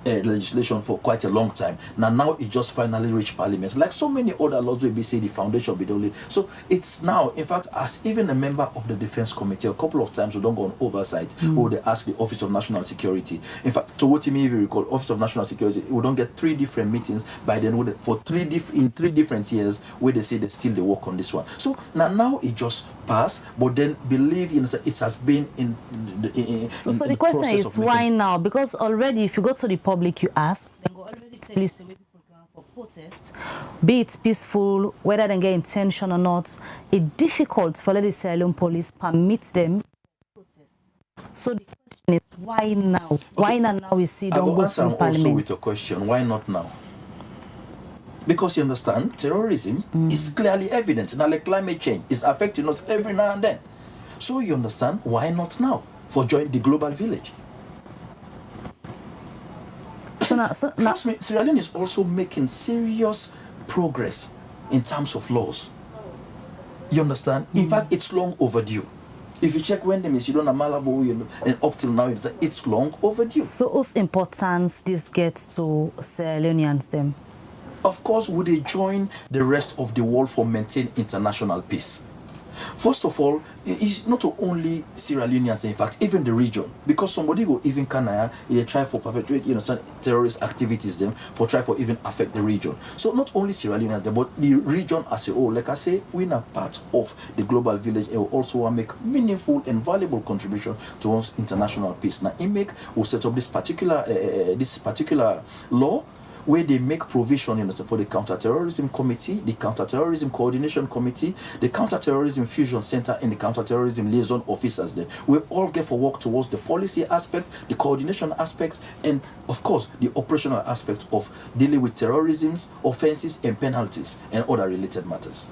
legislation for quite a long time. Now it just finally reached Parliament. Like so many other laws will be say the foundation be done. So it's now, in fact, as even a member of the Defense Committee, a couple of times we don't go on oversight, or they ask the Office of National Security. In fact, to what you may even recall, Office of National Security, we don't get 3 different meetings by then for 3 different years where they say they still they work on this one. So now it just passed, but then believe it has been in the question is why now? Because already if you go to the public, you ask, they will already tell you some people come for protest, be it peaceful, whether they get intention or not. It's difficult for the Sierra Leone police permit them to protest. So the question is why now? Okay. Why not now we see don't go through Parliament? Also with your question, why not now? Because you understand, terrorism is clearly evident. Now, like climate change is affecting us every now and then. So you understand, why not now? For joining the global village. Trust me, Sierra Leone is also making serious progress in terms of laws. You understand? In fact, it's long overdue. If you check when the Misidon and Malabo and up till now, it's long overdue. So whose importance this gets to Sierra Leoneans then? Of course, would they join the rest of the world for maintain international peace? First of all, it's not only Sierra Leoneans, in fact, even the region. Because somebody will even they try for perpetuate, terrorist activities them, for try for even affect the region. So not only Sierra Leoneans, but the region as a whole. Like I say, we're a part of the global village and will also make meaningful and valuable contribution towards international peace. Now, IMEC will set up this particular law, where they make provision for the Counter-Terrorism Committee, the Counter-Terrorism Coordination Committee, the Counter-Terrorism Fusion Center, and the Counter-Terrorism Liaison Officers there. We all get for work towards the policy aspect, the coordination aspects, and of course, the operational aspect of dealing with terrorism, offenses, and penalties, and other related matters.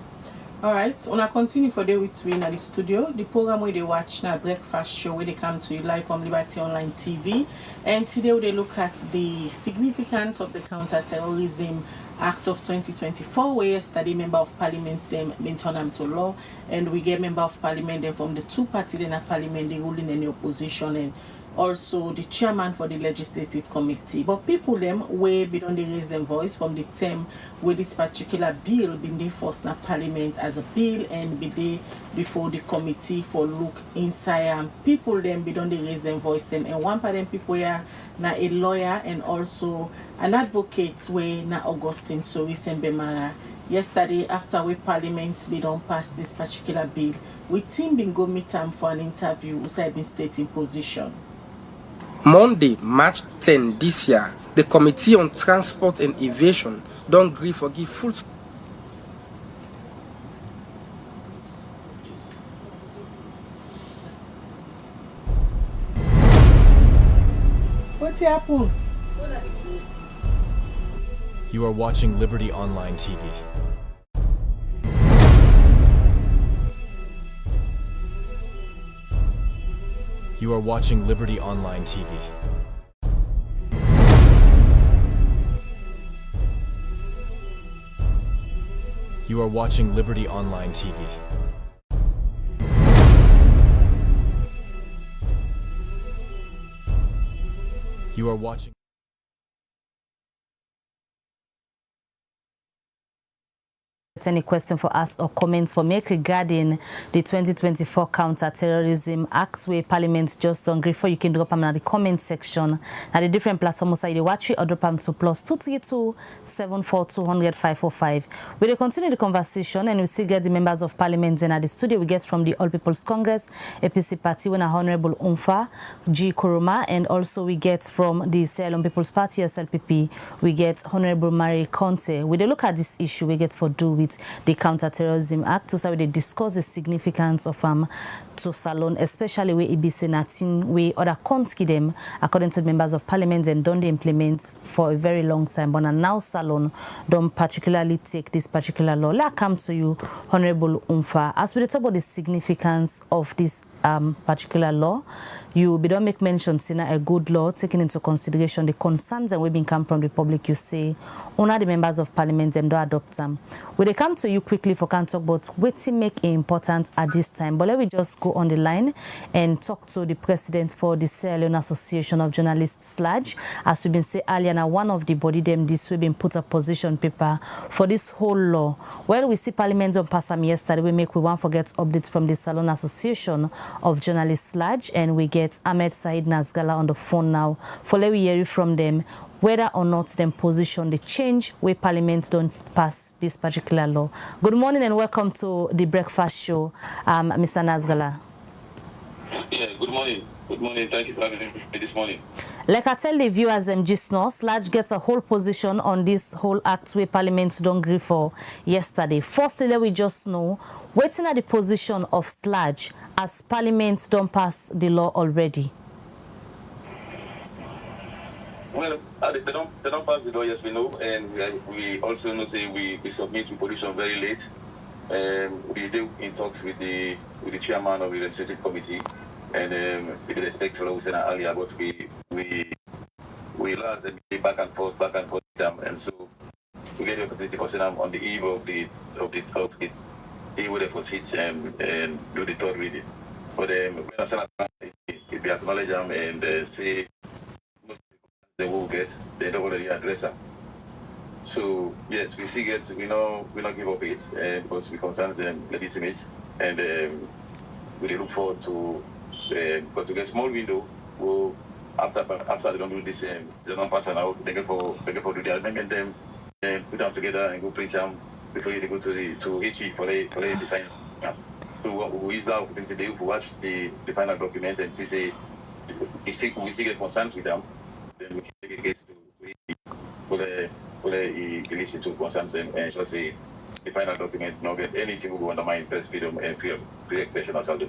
Alright, una continue for day with we in the studio. The program where they watch now breakfast show where they come to you live from Liberty Online TV. And today we look at the significance of the Counter-Terrorism Act of 2024, where yesterday member of parliament them been turned into law, and we get member of parliament them from the two parties in the parliament, the ruling and the opposition, and also the chairman for the legislative committee. But people them way beyond they raise them voice from the term where this particular bill been there first na parliament as a bill and be there before the committee for look inside. People them beyond they raise them voice them, and one part them people here na a lawyer and also an advocate way na Augustine Bemara. Yesterday after we parliament be don't pass this particular bill, we team been go meet him for an interview who said been stating position. Monday, March 10 this year, the Committee on Transport and Aviation don't agree for give full. What's happened? You are watching Liberty Online TV. You are watching Liberty Online TV. You are watching Liberty Online TV. You are watching. Any question for us or comments for make regarding the 2024 Counter-Terrorism Act where Parliament just don't agree for, you can drop them in the comment section at the different platforms you watch it or drop them to +232 742 100 545. We'll continue the conversation and we still get the members of Parliament in at the studio. We get from the All People's Congress APC party when Honorable Umfa G. Kuruma, and also we get from the Sierra Leone People's Party SLPP we get Honorable Mary Conte. We look at this issue we get for do with the Counter-Terrorism Act, so they discuss the significance of to Salon, especially where it be senating where other countries them according to the members of parliament and don't implement for a very long time. But now Salon don't particularly take this particular law. Let come to you, Honorable Umfa. As we talk about the significance of this particular law, you don't make mention in a good law taking into consideration the concerns that we been come from the public. You say only the members of parliament them don't adopt them. Will they come to you quickly for can talk about what make it important at this time? But let me just go on the line and talk to the president for the Sierra Leone Association of Journalists SLAJ. As we've been saying earlier, now one of the body them this we've been put a position paper for this whole law. Well, we see parliament on pass them yesterday. We won't forget updates from the Salon Association of Journalists SLAJ, and we get Ahmed Said Nazgala on the phone now for let we hear from them whether or not them position the change where parliament don't pass this particular law. Good morning and welcome to the breakfast show, Mr. Nazgala. Yeah, good morning. Good morning. Thank you for having me this morning. Like I tell the viewers, just now, SLAJ gets a whole position on this whole act where parliament don't agree for yesterday. Firstly, let we just know waiting at the position of SLAJ as parliament don't pass the law already. Well, they don't pass the law, yes, we know, and we also know say we submit position very late. We do in talks with the chairman of the legislative committee, and we did expect for we said earlier, but we lost them back and forth, and so we get the opportunity to consider on the eve of the day where they proceed and do the third reading. But we acknowledge them and say they will get, they don't already address them. So yes, we see it. We not give up it because we consider them legitimate, and we look forward to because we get small window. We'll, after they don't do this, they don't pass it out. They get for do the amendment them, and put them together and go print them before they go to HE for they design. So we use that opportunity to watch the final document and see say we still get concerns with them. Then we can take a case to listen to concerns and just say the final documents not get anything will undermine press freedom and free expression as well.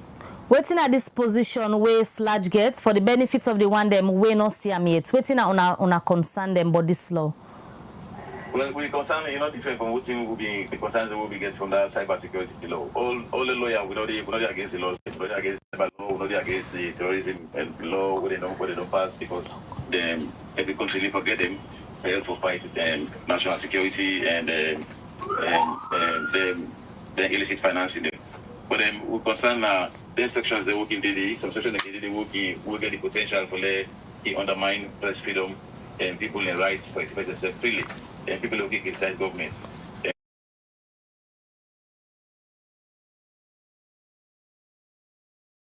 Waiting at this position where SLAJ gets for the benefits of the one them we not see them yet. Waiting on a concern them about this law. Well, we concern different from what will be the concerns that will be get from that cybersecurity law. All the lawyer will not against the laws, will not against the law, will not against the terrorism and law where they don't pass because every country forget them help for fight national security and the illicit financing them. But we concern the sections they work in DD, some sections they will get the potential for the undermine press freedom and people in rights for express themselves freely. And people who criticize government.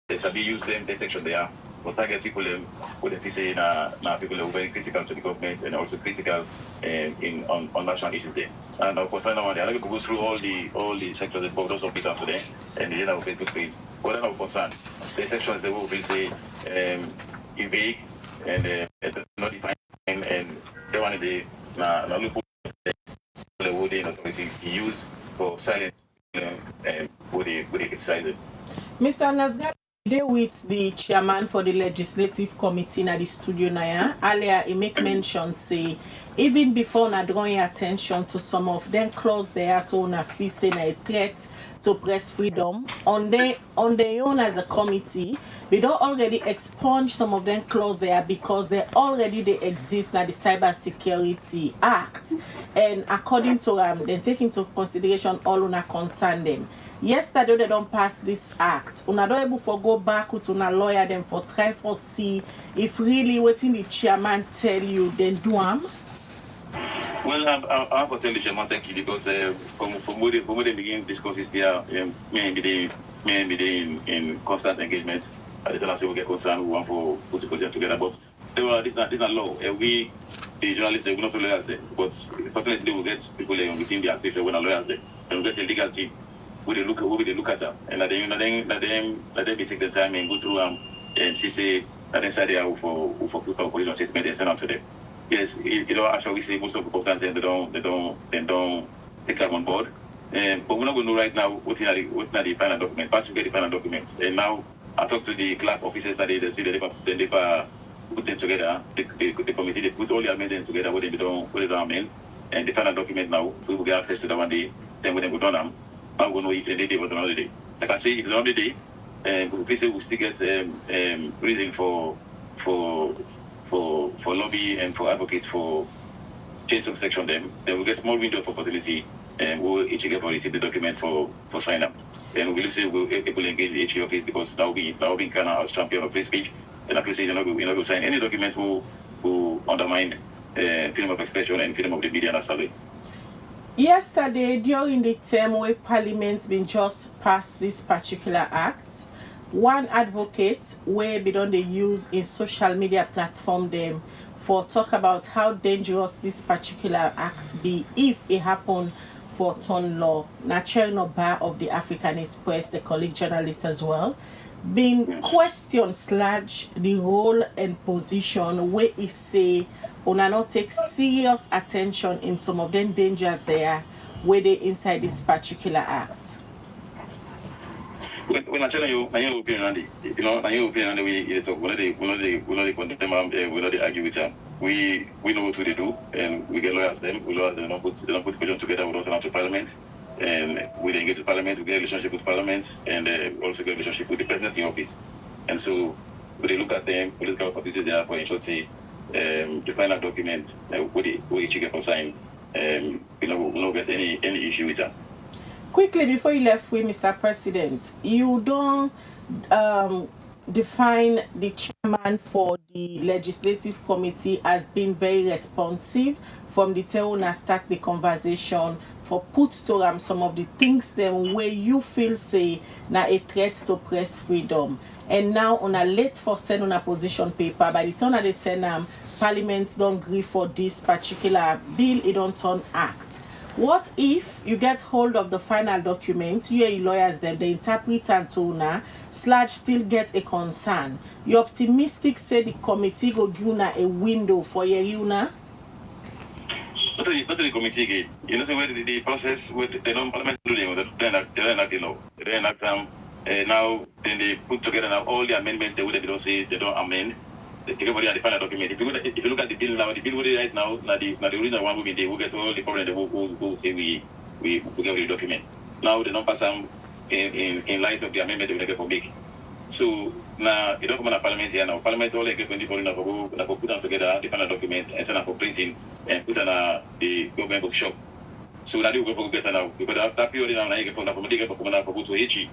They sabi use them, they section they are, but target people with the say now people who are very critical to the government and also critical on national issues there. And of course, I know they're not going to go through all the sections that those of people today and they have a Facebook page. But then of course, the sections they will be say vague and not defined and they want to look the authority use for silence and would they criticize it. Mr. Nazgar, today with the chairman for the legislative committee in the studio now. Earlier, he make mention say even before na drawing attention to some of them clause there, so na facing a threat to press freedom on their own as a committee. We don't already expunge some of them clause there because they exist now the Cybersecurity Act, and according to then take into consideration all una concern them. Yesterday they don't pass this act. Una don't able for go back to una lawyer them for try for see if really waiting the chairman tell you then do am. Well, I have to tell the chairman thank you because from where they begin discuss this here, me and be in constant engagement. I don't say we get concerned, we want to put the project together, but this is not law. We, the journalists, we not lawyers there, but fortunately we get people within the activity when are lawyers there, and we get a legal team who they look at her, and let them take the time and go through and see that inside there for police statement and send out to them. Yes, actually say most of the constants they don't take them on board. But we're not going to know right now what are the final document. First we get the final documents, and now I talked to the clerk officers that they see that they put them together. The committee they put all the amendments together. What they don't amend, and the final document now, so we will get access to that one day. Same when they go down them. I'm going to know if they did it or another day. Like I say, if another day, we still get reason for lobby and for advocates for change of section them. Then we get small window of opportunity, and we'll each get receive the document for sign up. And we will say we'll able to engage the HE office because that will be kind of as champion of free speech. And like I say, you're not going to sign any document who undermine freedom of expression and freedom of the media nationally. Yesterday, during the term where Parliament's been just passed this particular act, one advocate where be done they use in social media platform them for talk about how dangerous this particular act be if it happen for turn law. Nacherno Bar of the African Express, the colleague journalist as well, been question / the role and position where it say una not take serious attention in some of them dangers there where they inside this particular act. When I tell you, my opinion on it, my opinion on the way you talk, we know they condemn them, we know they argue with them. We know what they do, and we get lawyers them. We lawyers they don't put questions together with us and to Parliament, and we engage with Parliament. We get a relationship with Parliament, and also get a relationship with the President in office. And so, when they look at them, political opportunities there for interest, say the final document, we each get for sign, we don't get any issue with that. Quickly, before you left with Mr. President, you don't define the chairman for the legislative committee as being very responsive from the time when I start the conversation for put to some of the things then where you feel say na a threat to press freedom. And now on a late for send on a position paper, by the time they send Parliament don't agree for this particular bill, it don't turn act. What if you get hold of the final document, you and lawyers them, they interpret and tona / still get a concern? You optimistic say the committee go give una a window for your una? Not the committee again. You know, so where the process where they don't Parliament do they enact the law. They enact now then they put together now all the amendments they don't say they don't amend. everybody had the final document. If you look at the bill now, the bill right now, the original one they will get all the problem who say we get the document. Now the numbers are in light of the amendment they will get for big. So now it don't come on a parliament here now. Parliament all get 24 now for put them together the final document and send them for printing and put on the government bookshop. So now they will go get now because that period now you get from for go to HE.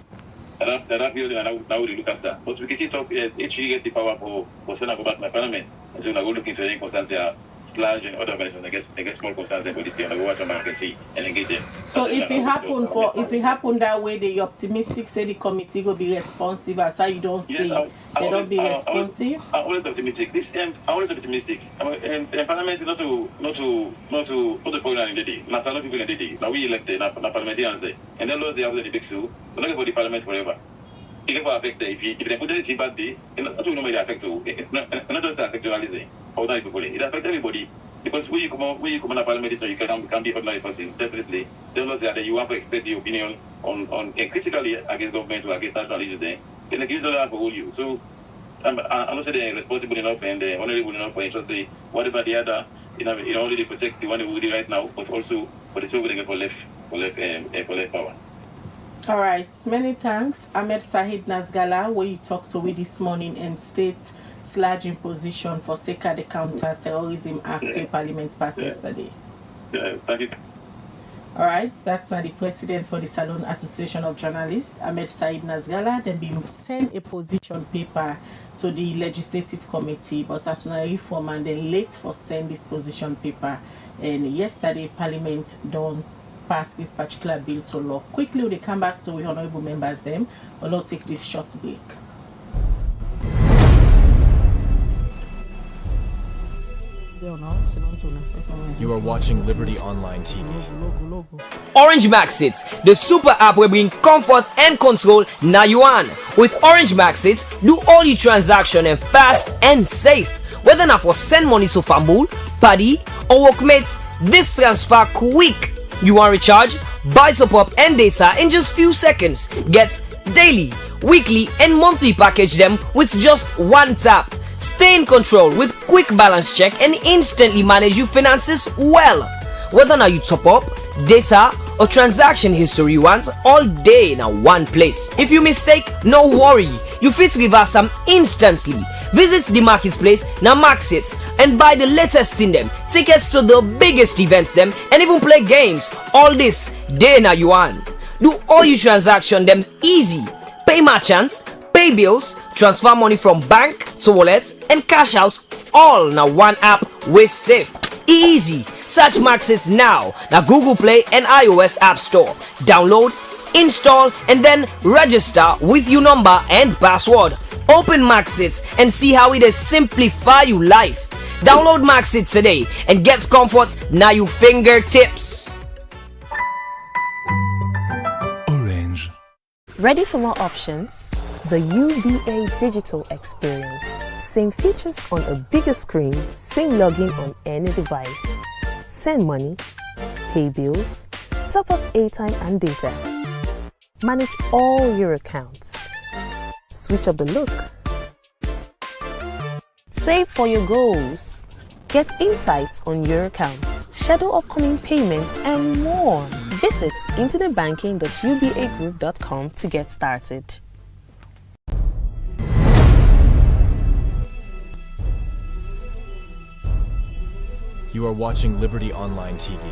That period now we look after. But we can still talk yes, HE get the power for send go back to my parliament. And so now go look into any concerns here. Slash and other organizations, I guess small concerns for this year, and go out and see and engage them. So if it happen that way, they optimistic say the committee will be responsive as how you don't say they don't be responsive. I'm always optimistic. I'm always optimistic. Parliament not to program in the day. Not some people in the day. Now we elected, not parliamentarians there, and then those they have the big suit. We're not for the parliament forever. It can affect if they put it in bad day, not to know it affect you. Not just affect journalism. How do people? It affects everybody because when you come on parliament, you can be ordinary person definitely. They don't say that you want to express your opinion on critically against government or against national issues. Then the gives all that for all you. So I'm not saying they're responsible enough and honorable enough for to say whatever the other in order to protect the one who do right now, but also for the two for left power. All right, many thanks, Ahmed Sahid Nasgala, where you talked to me this morning and state sludge imposition for SECA the Counter-Terrorism Act to Parliament passed yesterday. Thank you. All right, that's now the president for the Salon Association of Journalists, Ahmed Sahid Nasgala. Then been sent a position paper to the Legislative Committee, but as soon as reform and then late for send this position paper. And yesterday, Parliament don't pass this particular bill to law. Quickly, we come back to the honorable members them. We'll take this short break. You are watching Liberty Online TV. Orange Maxit, the super app where bring comfort and control now you on. With Orange Maxit, do all your transaction and fast and safe. Whether not for send money to family, party, or workmates, this transfer quick. You want recharge, buy top up and data in just few seconds. Get daily, weekly and monthly package them with just one tap. Stay in control with quick balance check and instantly manage your finances well. Whether now you top up, data or transaction history once all day in one place. If you mistake, no worry. You fit reverse them instantly. Visit the marketplace now Maxit and buy the latest in them, tickets to the biggest events them and even play games. All this day now you on. Do all your transaction them easy. Pay merchants, pay bills, transfer money from bank to wallets and cash out all now one app with safe. Easy. Search Maxit now Google Play and iOS App Store. Download, install and then register with your number and password. Open Maxit and see how it is simplify your life. Download Maxit today and get comfort now your fingertips. Orange. Ready for more options? The UVA digital experience. Same features on a bigger screen, same login on any device. Send money, pay bills, top up airtime and data. Manage all your accounts. Switch up the look. Save for your goals. Get insights on your accounts. Schedule upcoming payments and more. Visit internetbanking.ubagroup.com to get started. You are watching Liberty Online TV.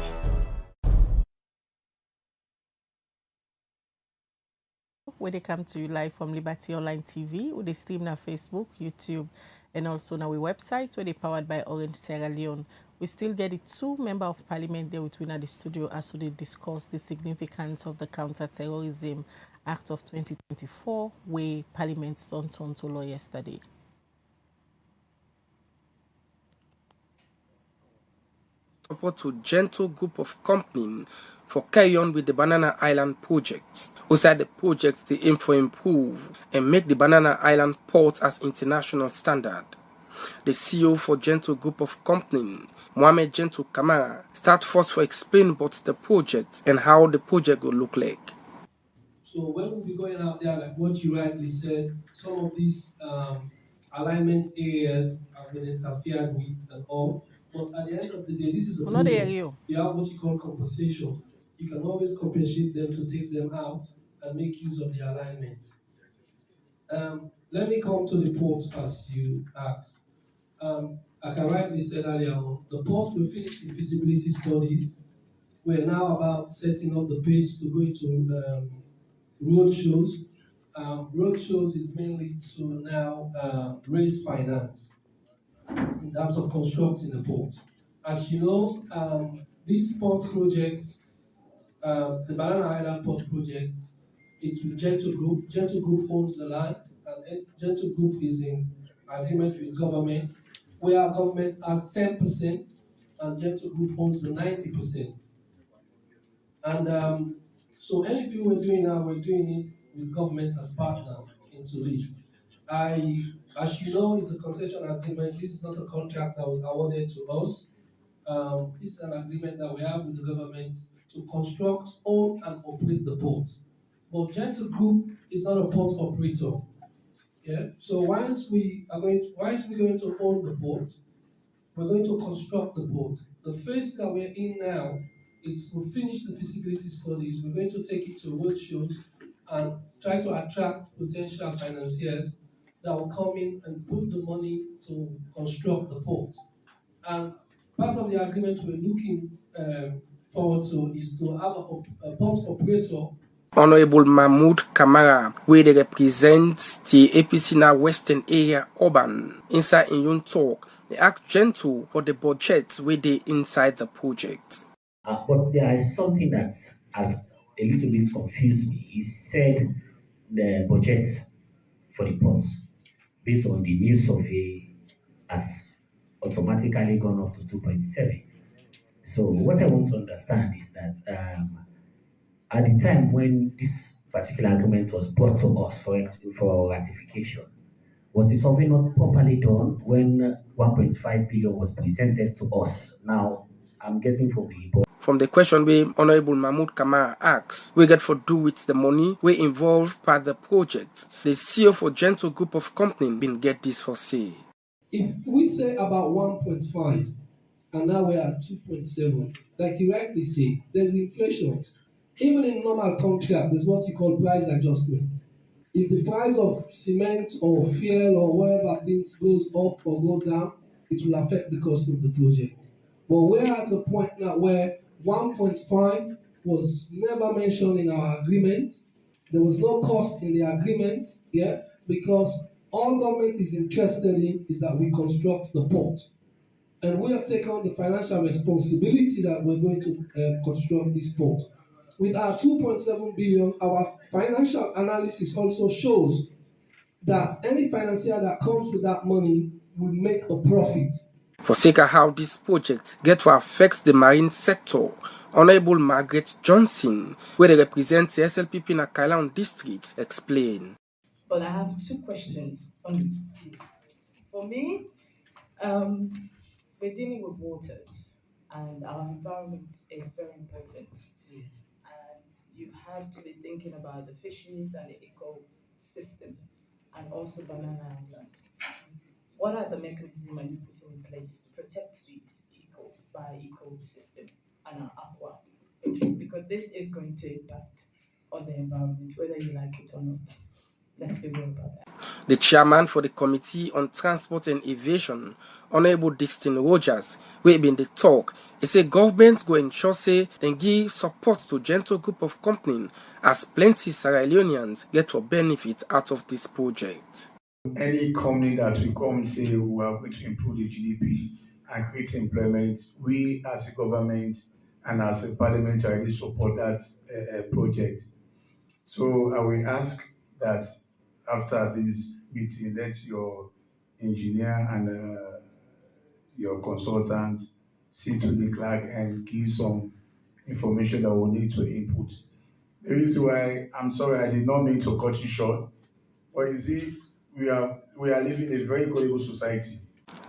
Where they come to you live from Liberty Online TV, where they stream on Facebook, YouTube, and also on our website, where they powered by Orange Sierra Leone. We still get the two members of Parliament there between the studio as they discuss the significance of the Counter-Terrorism Act of 2024, where Parliament turned to law yesterday. Support to gentle group of companies for carry on with the Banana Island project. Outside the project, they aim for improve and make the Banana Island port as international standard. The CEO for Gentle Group of Company, Mohamed Gentle Kamara, start first for explain about the project and how the project will look like. So when we'll be going out there, like what you rightly said, some of these alignment areas have been interfered with and all. But at the end of the day, this is a Another project. area. You have what you call compensation. You can always compensate them to take them out and make use of the alignment. Let me come to the port as you asked. Like I rightly said earlier on, the port will finish the feasibility studies. We're now about setting up the pace to go into road shows. Road shows is mainly to now raise finance in terms of constructing the port. As you know, this port project, the Banana Island Port project, it's with Gentle Group. Gentle Group owns the land, and Gentle Group is in agreement with government, where government has 10% and Gentle Group owns the 90%. And so anything we're doing now, we're doing it with government as partners into this. As you know, it's a concession agreement. This is not a contract that was awarded to us. This is an agreement that we have with the government to construct, own, and operate the port. But Gentle Group is not a port operator. Yeah. So once we're going to own the port, we're going to construct the port. The phase that we're in now is to finish the feasibility studies. We're going to take it to road shows and try to attract potential financiers that will come in and put the money to construct the port. And part of the agreement we're looking forward to is to have a port operator. Honorable Mahmoud Kamara, where they represent the APC Western Area Urban. Inside in your talk, they asked Gentle for the budget where they inside the project. But there is something that has a little bit confused me. He said the budget for the ports, based on the new survey, has automatically gone up to 2.7. So what I want to understand is that at the time when this particular agreement was brought to us for ratification, was the survey not properly done when 1.5 billion was presented to us? Now, I'm getting from the report. From the question where Honorable Mahmoud Kamara asks, we get for do with the money we involved by the project. The CEO for Gentle Group of Company been get this for say. If we say about 1.5 and now we're at 2.7, like you rightly say, there's inflation. Even in normal contract, there's what you call price adjustment. If the price of cement or fuel or whatever things goes up or go down, it will affect the cost of the project. But we're at a point now where 1.5 was never mentioned in our agreement. There was no cost in the agreement, because all government is interested in is that we construct the port. And we have taken on the financial responsibility that we're going to construct this port. With our 2.7 billion, our financial analysis also shows that any financier that comes with that money will make a profit. For sake of how this project get to affect the marine sector, Honorable Margaret Johnson, where they represent the SLPP in Kailan district, explain. But I have two questions only. For me, we're dealing with waters, and our environment is very important. And you have to be thinking about the fishes and the ecosystem, and also Banana Island. What are the mechanisms are you putting in place to protect these ecosystem and our aqua? Because this is going to impact on the environment, whether you like it or not. Let's be real about that. The chairman for the Committee on Transport and Aviation, Honorable Dixon Rogers, who been the talk, he said governments go ensure say then give support to Gentle Group of Company as plenty Sierra Leoneans get for benefit out of this project. Any company that will come say we are going to improve the GDP and create employment, we as a government and as a parliament already support that project. So I will ask that after this meeting, let your engineer and your consultant sit to the clerk and give some information that we'll need to input. The reason why, I'm sorry, I did not mean to cut you short, but you see, we are living in a very global society.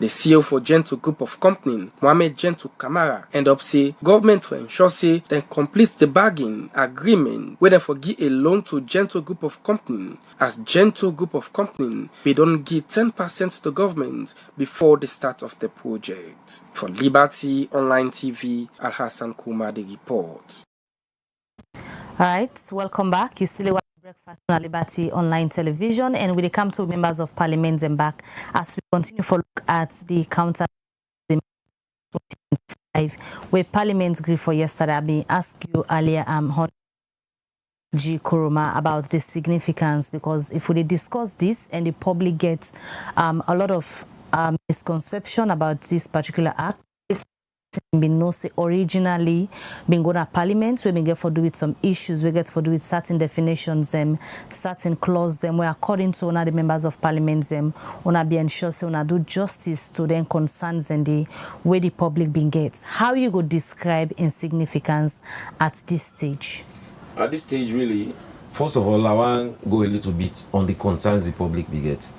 The CEO for Gento Group of Company, Mohamed Gento Kamara, end up say government for ensure say then complete the bargain agreement where they forgive a loan to Gento Group of Company, as Gento Group of Company they don't give 10% to the government before the start of the project. For Liberty Online TV, Al Hassan Kuma the report. All right, welcome back. You still watch Breakfast on Liberty Online Television, and we come to members of Parliament and back as we continue to look at the Counter-Terrorism Act where Parliament agreed for yesterday. I asked you earlier, G. Kuruma, about the significance, because if we discuss this and the public gets a lot of misconception about this particular act, been no say originally been going to Parliament, we been get for do with some issues, we get for do with certain definitions, certain clauses, where according to one of the members of Parliament, wanna be ensure say wanna do justice to them concerns and the way the public been gets. How you go describe insignificance at this stage? At this stage, really, first of all, I want to go a little bit on the concerns the public be get.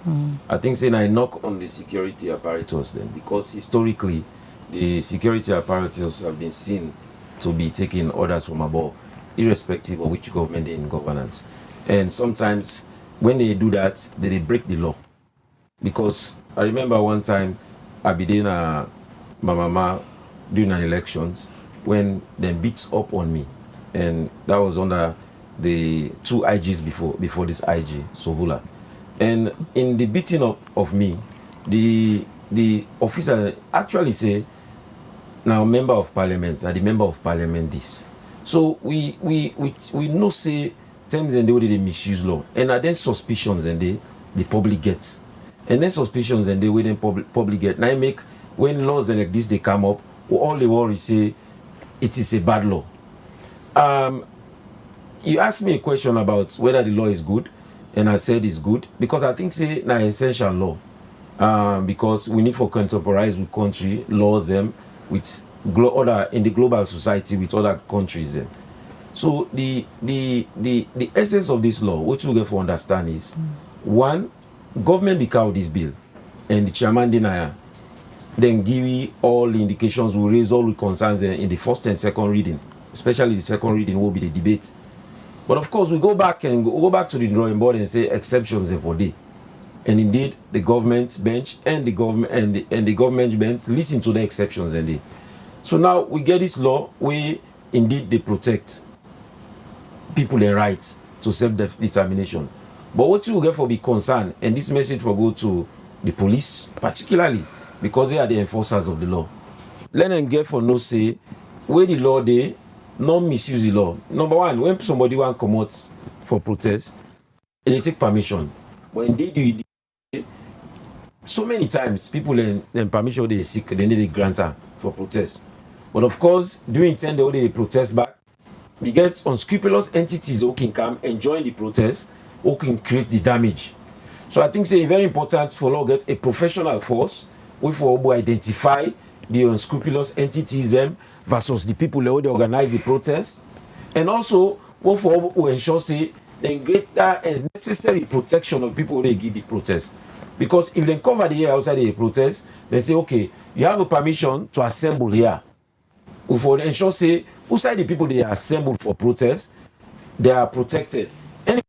I think saying I knock on the security apparatus then, because historically the security apparatus have been seen to be taking orders from above, irrespective of which government they're in governance. And sometimes when they do that, they break the law. Because I remember one time I be doing my mama during an elections when they beat up on me. And that was under the two IGs before this IG, Sovula. And in the beating up of me, the officer actually say, now member of Parliament, are the member of Parliament this. So we know say terms and the way they misuse law. And are then suspicions and the public gets. And then suspicions and the way the public get. Now I make when laws like this they come up, all the worry say it is a bad law. You asked me a question about whether the law is good, and I said it's good because I think say now essential law. Because we need for contemporize with country laws them with other in the global society with other countries. So the essence of this law, what you get for understand is one, government declare this bill, and the chairman denier, then give you all the indications, will raise all the concerns in the first and second reading, especially the second reading will be the debate. But of course, we go back to the drawing board and say exceptions for day. And indeed, the government bench and the government and the government bench listen to the exceptions and they. So now we get this law where indeed they protect people their rights to self-determination. But what you get for be concerned, and this message will go to the police, particularly because they are the enforcers of the law. Let them get for no say where the law they not misuse the law. Number one, when somebody want to come out for protest, they take permission. But indeed, so many times people in permission they seek, they need a grantor for protest. But of course, during 10 days they protest back, we get unscrupulous entities who can come and join the protest, who can create the damage. So I think it's very important for law get a professional force who will identify the unscrupulous entities versus the people who they organize the protest, and also who ensure say the greater and necessary protection of people who they give the protest. Because if they cover the area outside the protest, they say, okay, you have a permission to assemble here. If we ensure say outside the people they are assembled for protest, they are protected. And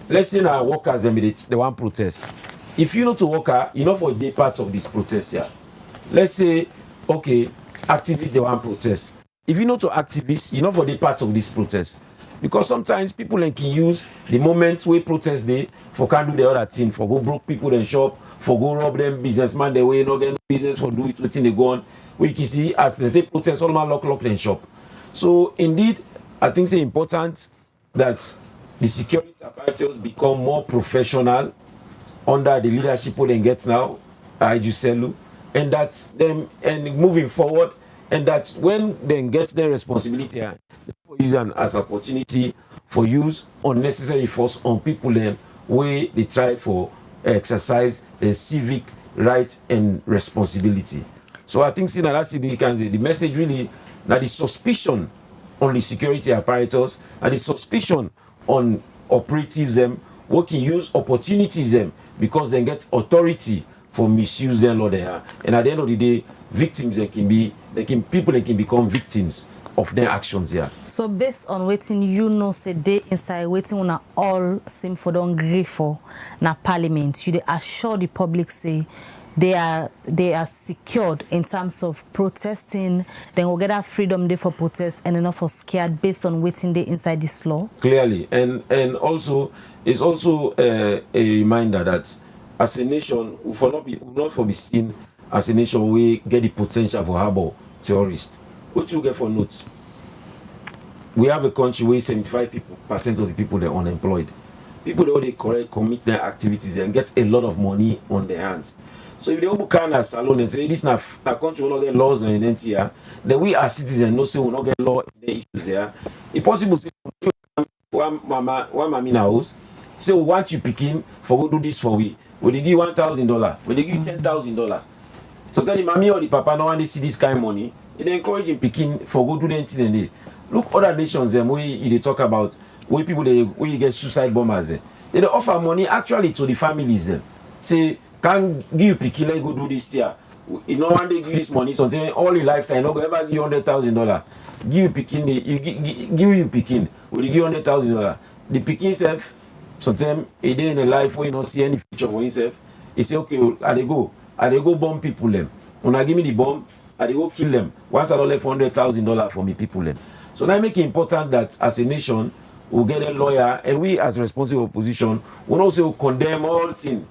let's say now workers they want protest. If you know to worker, you know for the parts of this protest here. Let's say, okay, activists they want protest. If you know to activists, you know for the parts of this protest. Because sometimes people can use the moments where protest day for can do the other thing, for go broke people in shop, for go rob them businessman the way not get business for do it within the gun. We can see as they say protest all man lock in shop. So indeed, I think it's important that the security apparatus become more professional under the leadership they get now, Ijuselu, and that them and moving forward, and that when they get their responsibility, they use them as opportunity for use unnecessary force on people where they try for exercise their civic right and responsibility. So I think the message really that the suspicion on the security apparatus and the suspicion on operatives who can use opportunities because they get authority for misuse their law there. And at the end of the day, victims people can become victims of their actions here. So based on waiting, you know, say they inside waiting on all seem for don't agree for na parliament. You they assure the public say they are secured in terms of protesting. Then we'll get that freedom day for protest and enough for scared based on waiting they inside this law. Clearly, and also it's also a reminder that as a nation, we will not be seen as a nation we get the potential for harbor terrorists. What you get for notes? We have a country where 75% of the people are unemployed. People that they commit their activities and get a lot of money on their hands. So if they all can as salon and say this na country will not get laws and here, then we as citizens no say will not get law in the issues here. It's possible to say one mama in house say we want you picking for go do this for we. Will they give you $1,000? Will they give you $10,000? So tell the mommy or the papa no want to see this kind of money. They encourage him picking for go do anything and they look other nations them where they talk about where people where you get suicide bombers. They offer money actually to the families. Say can give you picking like go do this here. You know one day give this money something all your lifetime no go ever give you $100,000. Give you picking give you picking will give you $100,000. The picking self sometimes a day in a life where you don't see any future for himself. He say okay I they go bomb people them. When I give me the bomb I they go kill them. Once I don't left $100,000 for me people them. So that make it important that as a nation we get a lawyer and we as responsible opposition we also condemn all things.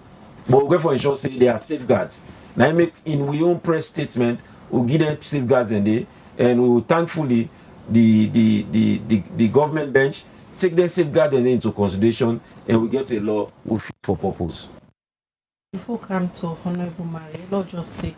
But we go for ensure say there are safeguards. Now make in we own press statement we give them safeguards and we will thankfully the government bench take their safeguards into consideration and we get a law will fit for purpose. Before we come to Honorable Marie, let's just take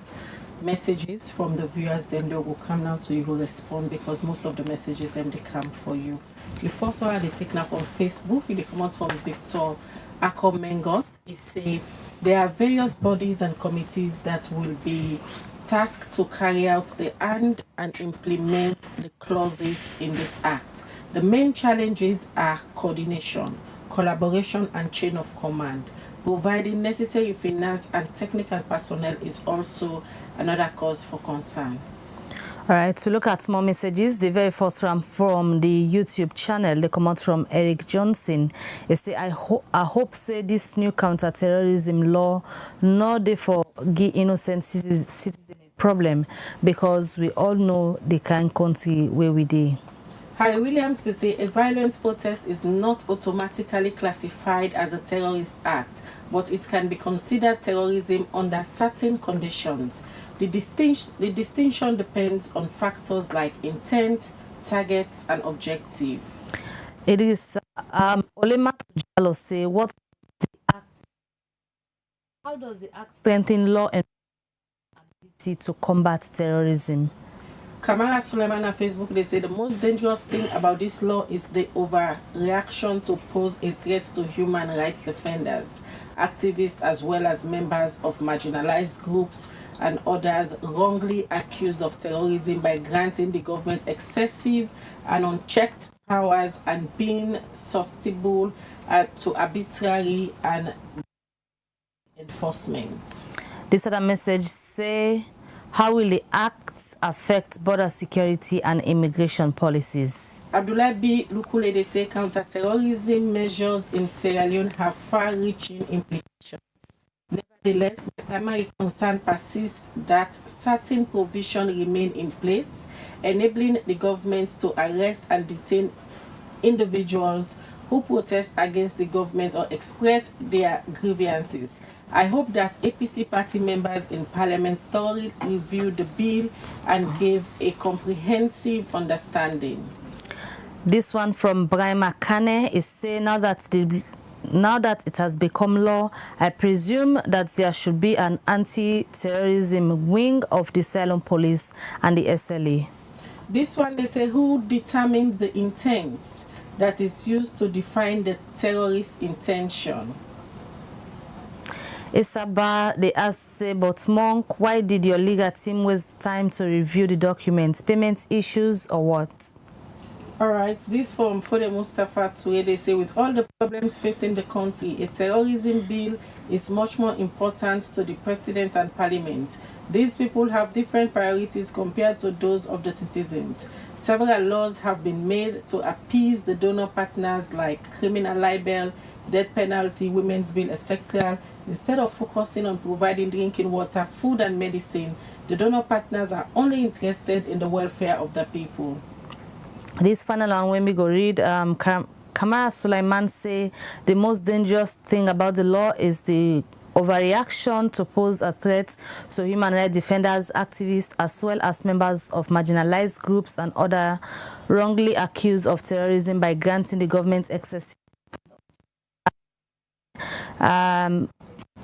messages from the viewers, then they will come now to you will respond because most of the messages then they come for you. The first one they take now from Facebook, they come out from Victor Akomengot. He say there are various bodies and committees that will be tasked to carry out the and implement the clauses in this act. The main challenges are coordination, collaboration and chain of command. Providing necessary finance and technical personnel is also another cause for concern. All right, to look at more messages, the very first one from the YouTube channel, they come out from Eric Johnson. They say, I hope say this new counter-terrorism law not therefore give innocent citizens a problem because we all know they can't country where we dey. Harry Williams, they say a violent protest is not automatically classified as a terrorist act, but it can be considered terrorism under certain conditions. The distinction depends on factors like intent, targets, and objective. It is Olema Jalo say what the act? How does the act strengthen law and ability to combat terrorism? Kamara Suleiman on Facebook, they say the most dangerous thing about this law is the overreaction to pose a threat to human rights defenders, activists, as well as members of marginalized groups and others wrongly accused of terrorism by granting the government excessive and unchecked powers and being susceptible to arbitrary and enforcement. This other message say, how will the acts affect border security and immigration policies? Abdullah B. Lukule, they say counter-terrorism measures in Sierra Leone have far-reaching implications. Nevertheless, the primary concern persists that certain provisions remain in place, enabling the government to arrest and detain individuals who protest against the government or express their grievances. I hope that APC party members in Parliament thoroughly reviewed the bill and gave a comprehensive understanding. This one from Brian Makane is saying now that it has become law, I presume that there should be an anti-terrorism wing of the Sierra Leone Police and the SLA. This one, they say, who determines the intent that is used to define the terrorist intention? Isaba, they ask, say, but Monk, why did your legal team waste time to review the documents? Payment issues or what? All right, this from Fode Mustafa Toure, they say, with all the problems facing the country, a terrorism bill is much more important to the President and Parliament. These people have different priorities compared to those of the citizens. Several laws have been made to appease the donor partners like criminal libel, death penalty, women's bill, etc. Instead of focusing on providing drinking water, food and medicine, the donor partners are only interested in the welfare of the people. This final one, when we go read, Kamara Sulaiman say the most dangerous thing about the law is the overreaction to pose a threat to human rights defenders, activists, as well as members of marginalized groups and other wrongly accused of terrorism by granting the government excessive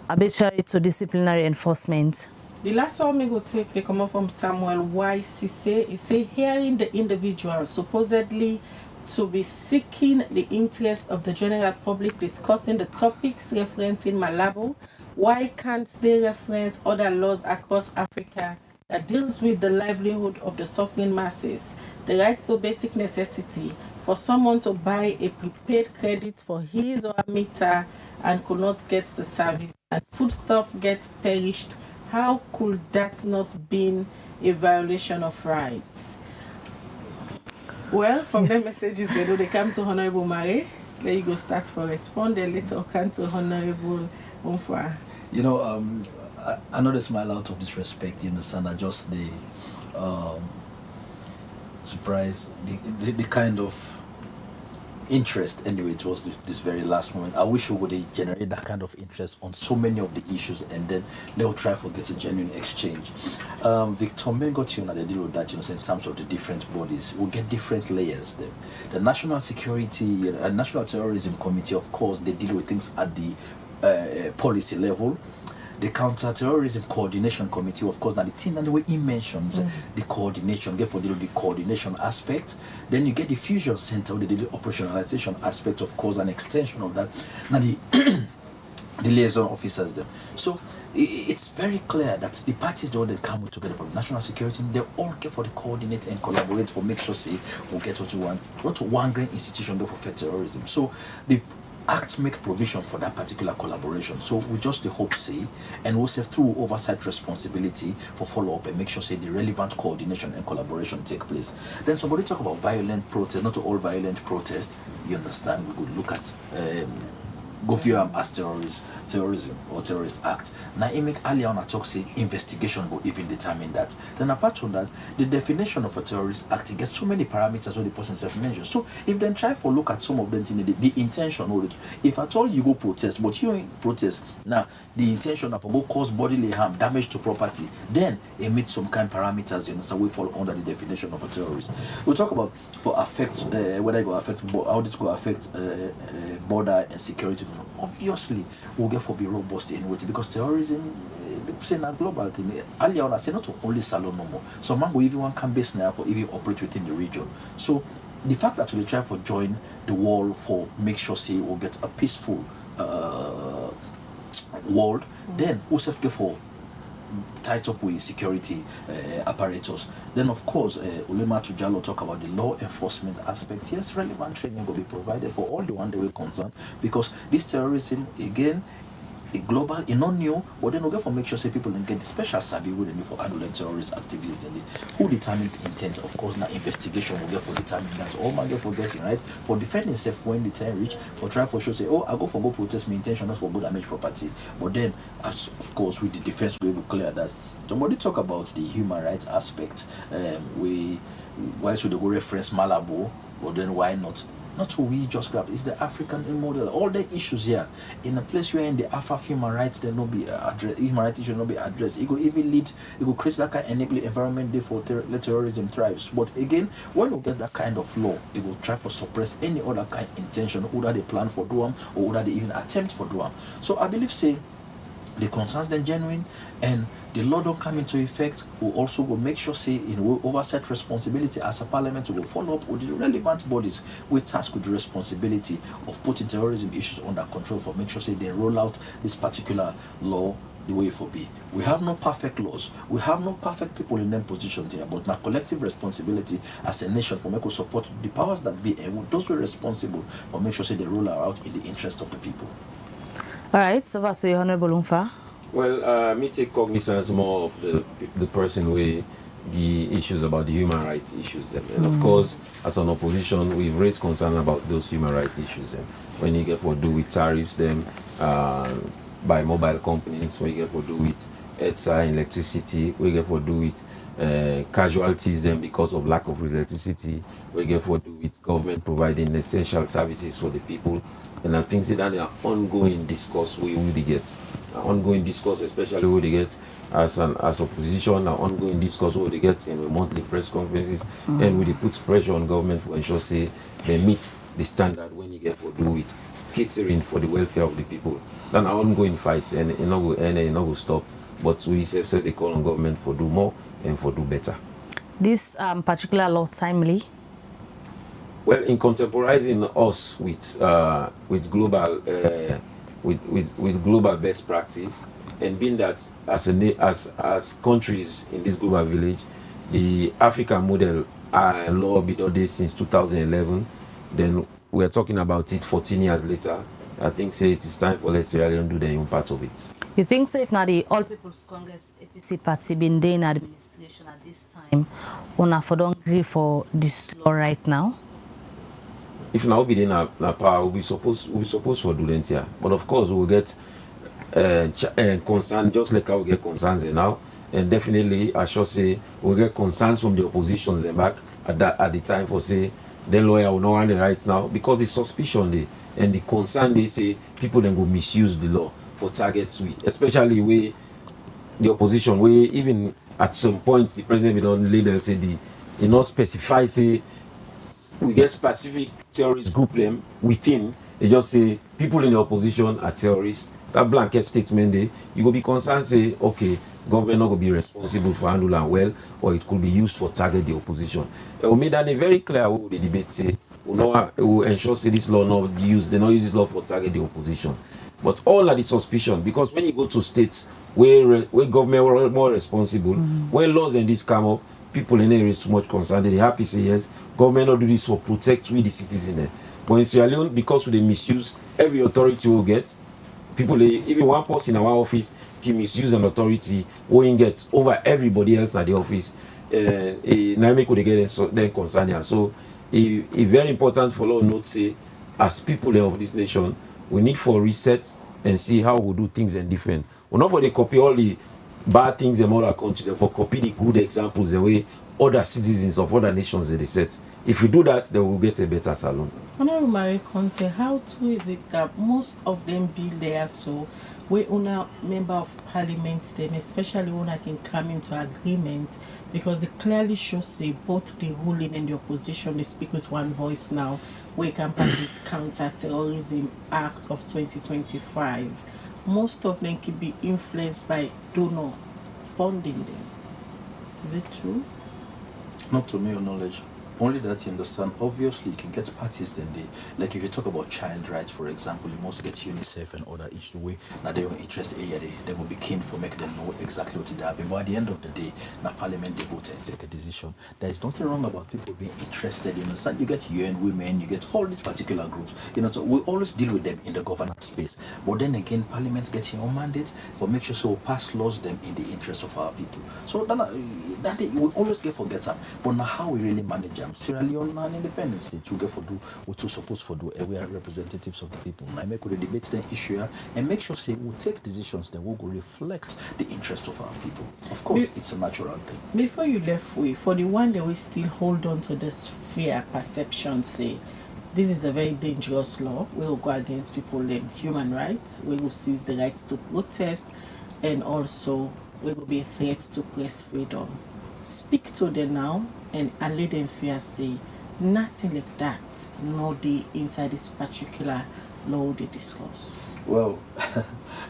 arbitrary to disciplinary enforcement. The last one we go take, they come up from Samuel YCC. He say hearing the individual supposedly to be seeking the interest of the general public discussing the topics referencing Malabo, why can't they reference other laws across Africa that deals with the livelihood of the suffering masses, the right to basic necessity, for someone to buy a prepaid credit for his or her meter and could not get the service, and foodstuff gets perished? How could that not be a violation of rights? Well, from the messages they come to Honorable Mare. There you go, start for respond, then later come to Honorable Umfa. You know, I know they smile out of disrespect, you understand, I just the surprise, the kind of interest anyway towards this very last moment. I wish we would generate that kind of interest on so many of the issues, and then they'll try to get a genuine exchange. Victor Men got you, they deal with that, you know, in terms of the different bodies. We'll get different layers there. The National Security, National Terrorism Committee, of course, they deal with things at the policy level. The Counter-Terrorism Coordination Committee, of course, now the thing and the way he mentions the coordination, therefore the coordination aspect. Then you get the Fusion Center, the operationalization aspect, of course, an extension of that. Now the the liaison officers there. So it's very clear that the parties that come together for national security, they all care for the coordinate and collaborate for make sure say we'll get to one, not to one grand institution there for terrorism. So the Act make provision for that particular collaboration. So we just hope say, and we'll say through oversight responsibility for follow-up and make sure say the relevant coordination and collaboration take place. Then somebody talk about violent protest, not all violent protests, you understand, we could look at go view them as terrorism or terrorist act. Now it make earlier on a talk say investigation will even determine that. Then apart from that, the definition of a terrorist act, it gets so many parameters what the person self mentioned. So if then try for look at some of them in the intention of it, if at all you go protest, but you ain't protest, now the intention of go cause bodily harm, damage to property, then it meets some kind of parameters, you know, so we fall under the definition of a terrorist. We'll talk about for affect whether it go affect how this go affect border and security. Obviously we'll get for be robust in way because terrorism say not global thing. Earlier on I say not only Salon no more. So man will even one can base now for even operate within the region. So the fact that we try for join the wall for make sure say we'll get a peaceful world, then we'll have to for tied up with security apparatus. Then of course Ulema Tujalo talk about the law enforcement aspect. Yes, relevant training will be provided for all the one they will concern, because this terrorism again a global, a non new, but then we'll get for make sure say people don't get the special survey with for adult terrorist activities. And who determines intent? Of course, now investigation will get for determining that. So all man get for getting right for defending self when the time reach, for try for sure say, oh, I go for go protest, my intention not for go damage property. But then as of course with the defense we will clear that. Somebody talk about the human rights aspect. Why should they go reference Malabo? But then why not? Not who we just grab, it's the African model. All the issues here in a place where in the Alpha human rights they not be addressed, human rights should not be addressed. It could even lead, it could create that kind of enabling environment there for terrorism thrives. But again, when we get that kind of law, it will try to suppress any other kind of intention, whether they plan for Duam or whether they even attempt for Duam. So I believe say the concerns then genuine, and the law don't come into effect, we also will make sure say in oversight responsibility as a parliament will follow up with the relevant bodies with tasked with the responsibility of putting terrorism issues under control for make sure say they roll out this particular law the way it will be. We have no perfect laws, we have no perfect people in them positions here, but now collective responsibility as a nation for make us support the powers that be and those who are responsible for make sure say they roll out in the interest of the people. All right, so over to you, Honorable Umfa. Well, me take cognizance more of the person where the issues about the human rights issues. And of course, as an opposition, we've raised concern about those human rights issues. When you get for do with tariffs, them by mobile companies, when you get for do with ETSA, electricity, we get for do with casualties them because of lack of electricity, we get for do with government providing essential services for the people. And I think that an ongoing discourse we will get. Ongoing discourse, especially what they get as opposition, an ongoing discourse what they get in the monthly press conferences, and we put pressure on government for ensure say they meet the standard when you get for do it catering for the welfare of the people. Then an ongoing fight and it not will end and it not will stop. But we said they call on government for do more and for do better. This particular law timely? Well, in contemporizing us with global with global best practice, and being that as countries in this global village, the African model law been there since 2011. Then we are talking about it 14 years later. I think say it is time for Sierra Leone do their own part of it. You think so if now the All People's Congress APC party been there in administration at this time, una for don't agree for this law right now? If now be in a power, we supposed for do that here. But of course we will get concern just like how we get concerns now. And definitely I should say we get concerns from the oppositions and back at the time for say the lawyer will not want the rights now because the suspicion they and the concern they say people then go misuse the law for targets especially where the opposition where even at some point the president will not label say the not specify say we get specific terrorist group them within. They just say people in the opposition are terrorists. That blanket statement there, you will be concerned say, okay, government not going to be responsible for handling well, or it could be used for target the opposition. We made that a very clear way the debate say, we will ensure say this law not use, they not use this law for target the opposition. But all are the suspicion because when you go to states where government are more responsible, where laws and this come up, people in there is too much concerned. They happy say yes, government not do this for protect we the citizens there. But in Sierra Leone, because we misuse, every authority will get. People, even one person in our office can misuse an authority, will get over everybody else in the office. Now make they get then concerned. So it's very important for law note say, as people of this nation, we need for reset and see how we do things and different. We're not for they copy all the bad things in other countries, they for copy the good examples the way other citizens of other nations they set. If we do that, then we'll get a better salon. Honorable Marie Conte, how too is it that most of them be there so we una member of parliament then especially when I can come into agreement because it clearly shows say both the ruling and the opposition they speak with one voice now. We can pass this Counter-Terrorism Act of 2025. Most of them can be influenced by donor funding them. Is it true? Not to my knowledge. Only that you understand, obviously you can get parties then they, like if you talk about child rights, for example, you must get UNICEF and other issues where now they will interest area, they will be keen for making them know exactly what they happen. But at the end of the day, now parliament they vote and take a decision. There is nothing wrong about people being interested, you understand? You get UN women, you get all these particular groups, you know, so we always deal with them in the governance space. But then again, parliament gets your mandate for make sure so we pass laws them in the interest of our people. So that we always get forget them. But now how we really manage them. Sierra Leone an independent state we get for do what we supposed for do we are representatives of the people. I make the debate the issue here and make sure say we take decisions that will go reflect the interest of our people. Of course it's a natural thing. Before you left way, for the one that we still hold on to this fear perception say this is a very dangerous law, we will go against people in human rights, we will seize the rights to protest and also we will be a threat to press freedom. Speak to them now and allay them fear say nothing like that no the inside this particular law they discuss. Well,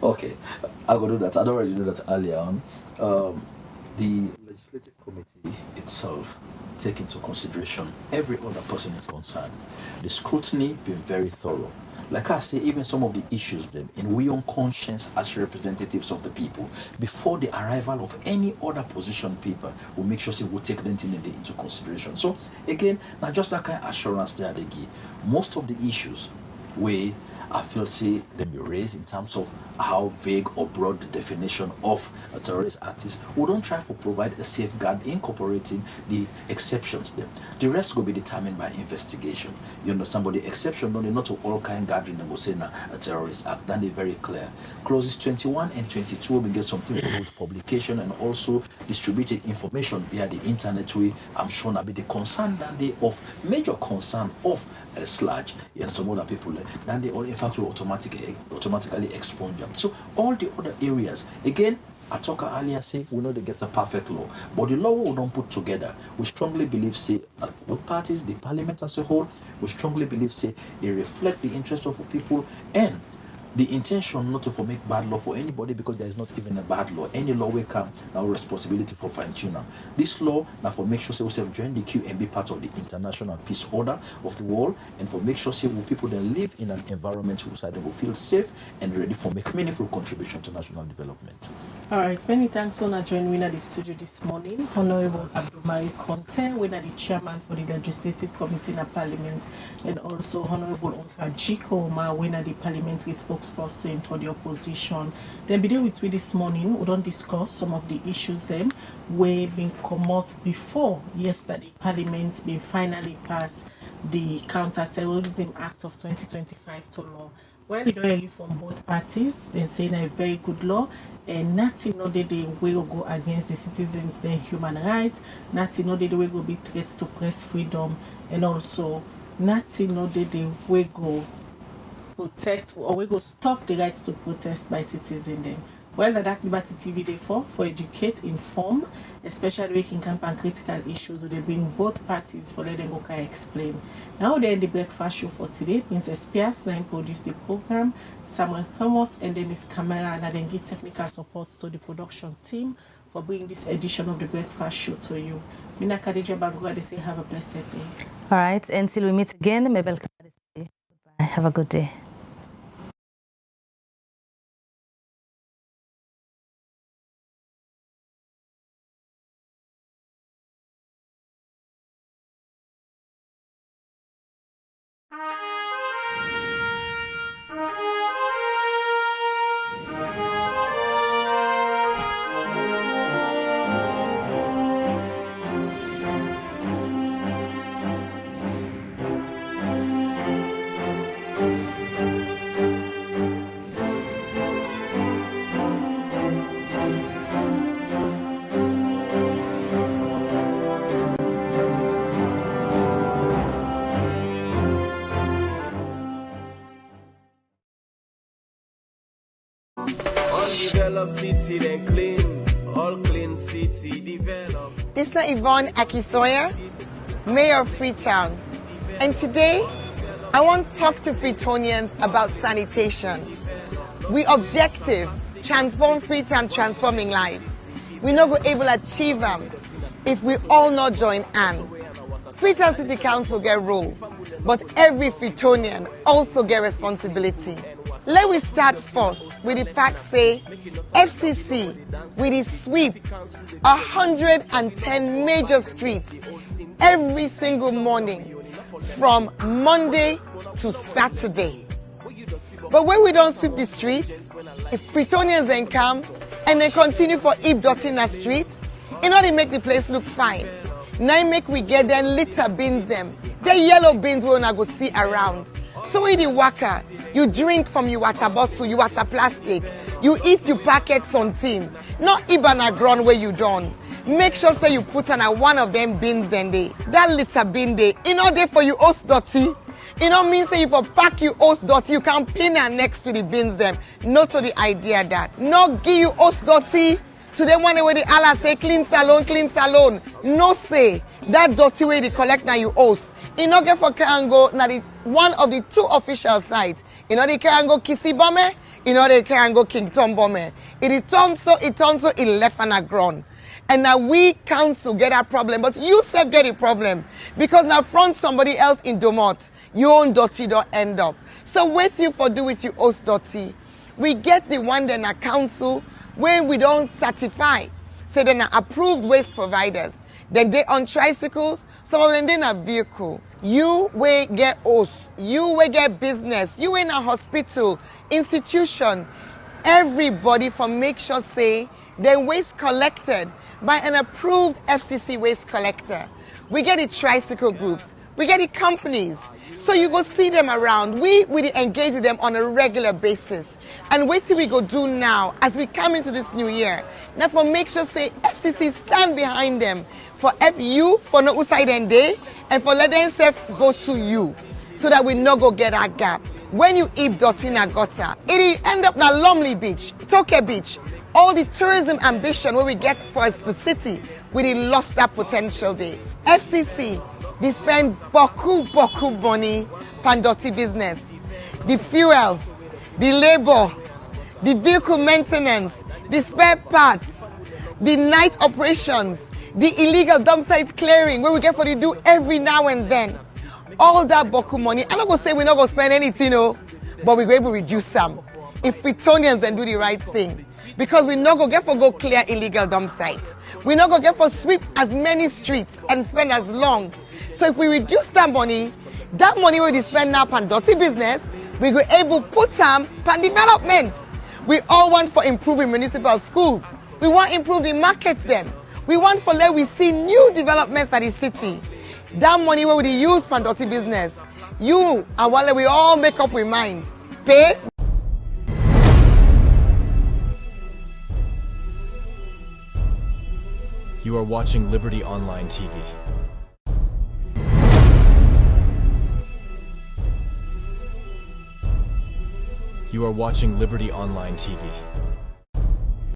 okay, I will do that. I'd already do that earlier on. The legislative committee itself take into consideration every other person concerned. The scrutiny been very thorough. Like I say, even some of the issues them in we own conscience as representatives of the people, before the arrival of any other position paper, we'll make sure we'll take them into consideration. So again, now just that kind of assurance there they give. Most of the issues where I feel say them be raised in terms of how vague or broad the definition of a terrorist act is. We don't try to provide a safeguard incorporating the exceptions to them. The rest will be determined by investigation. You understand? But the exception, not to all kind gathering, they will say a terrorist act. Then they're very clear. Clauses 21 and 22 will get something to do with publication and also distributing information via the internet. I'm sure that be the concern that they of major concern of a sludge and some other people. Then they all in fact will automatically expunge them. So all the other areas, again, I talked earlier, say we know they get a perfect law, but the law we don't put together. We strongly believe, say, both parties, the parliament as a whole, we strongly believe, say, it reflect the interest of the people and the intention not to make bad law for anybody, because there is not even a bad law. Any law will come now responsibility for fine tuner. This law now for make sure say we have join the queue and be part of the international peace order of the world, and for make sure say people that live in an environment who side they will feel safe and ready for make meaningful contribution to national development. All right, many thanks for joining me at the studio this morning. Honorable Abdulmari Conte, we are the chairman for the legislative committee in the parliament, and also Honorable Onfajiko Oma, we are the parliamentary spokesperson for the opposition. Then be there with we this morning. We don't discuss some of the issues them we been come out before yesterday. Parliament been finally passed the Counter-Terrorism Act of 2025 to law. Well, you don't hear from both parties. They're saying a very good law, and nothing no they will go against the citizens' their human rights. Nothing no they will go be threats to press freedom, and also nothing no they will go protect or we go stop the rights to protest by citizens then. Well, that Liberty TV day for educate, inform, especially we can camp on critical issues, so they bring both parties for let them go can explain. Now they're in the breakfast show for today. Princess Pierce then produced the program, Samuel Thomas and then his camera, and then give technical support to the production team for bringing this edition of the breakfast show to you. Mina Khadija Bangua, they say have a blessed day. All right, until we meet again, Mabel, goodbye. Have a good day. Develop city, then clean, all clean city, develop. This is Yvonne Akisoya, Mayor of Freetown. And today, I want to talk to Freetonians about sanitation. We objective, transform Freetown, transforming lives. We not go able to achieve them if we all not join hands. Freetown City Council get role, but every Freetonian also get responsibility. Let we start first with the fact say FCC with the sweep 110 major streets every single morning from Monday to Saturday. But when we don't sweep the streets, if Freetonians then come and they continue for heap dirty in the street, they make the place look fine. Now make we get them litter bins them. The yellow bins we wanna go see around. So in the waka, you drink from your water bottle, your water plastic, you eat your packets on tin, not even a ground where you done. Make sure say you put on one of them bins then they. That litter bin they, there for you host dirty. Mean say if you pack you host dirty, you can pin her next to the bins them. Not to the idea that. Not give you host dirty to them one way the Allah say clean salon. No say that dirty way they collect now you host. Get for Karango now the one of the two official sites. They Karango Kisi Bome, they Karango King Tom Bome. It turns so, it left on a ground. And now we council get a problem, but you said get a problem. Because now front somebody else in Domot, your own dirty don't end up. So wait you for do with your host dirty. We get the one then a council where we don't certify. Say they're approved waste providers. Then they on tricycles, some of them they not vehicle. You will get host you will get business, you in a hospital, institution, everybody for make sure say their waste collected by an approved FCC waste collector. We get the tricycle groups, we get the companies, so you go see them around. We engage with them on a regular basis. And wait till we go do now as we come into this new year. Now for make sure say FCC stand behind them for you for no outside and day and for let them self go to you so that we no go get that gap. When you eat dirty in a gutter, it end up na Lumley Beach, Toke Beach. All the tourism ambition where we get for the city, we lost that potential there. FCC, they spend boku money on dirty business. The fuel, the labor, the vehicle maintenance, the spare parts, the night operations, the illegal dump site clearing where we get for the do every now and then. All that boku money, I'm not going to say we're not going to spend anything, no, but we're going to reduce some. If Freetonians then do the right thing. Because we're not going to get for go clear illegal dump sites. We're not going to get for sweep as many streets and spend as long. So if we reduce that money we spend now on dirty business, we will able put some on development. We all want for improving municipal schools. We want improving markets them. We want for let we see new developments at the city. That money we will use for dirty business. You and while we all make up our mind. Pay. You are watching Liberty Online TV. You are watching Liberty Online TV.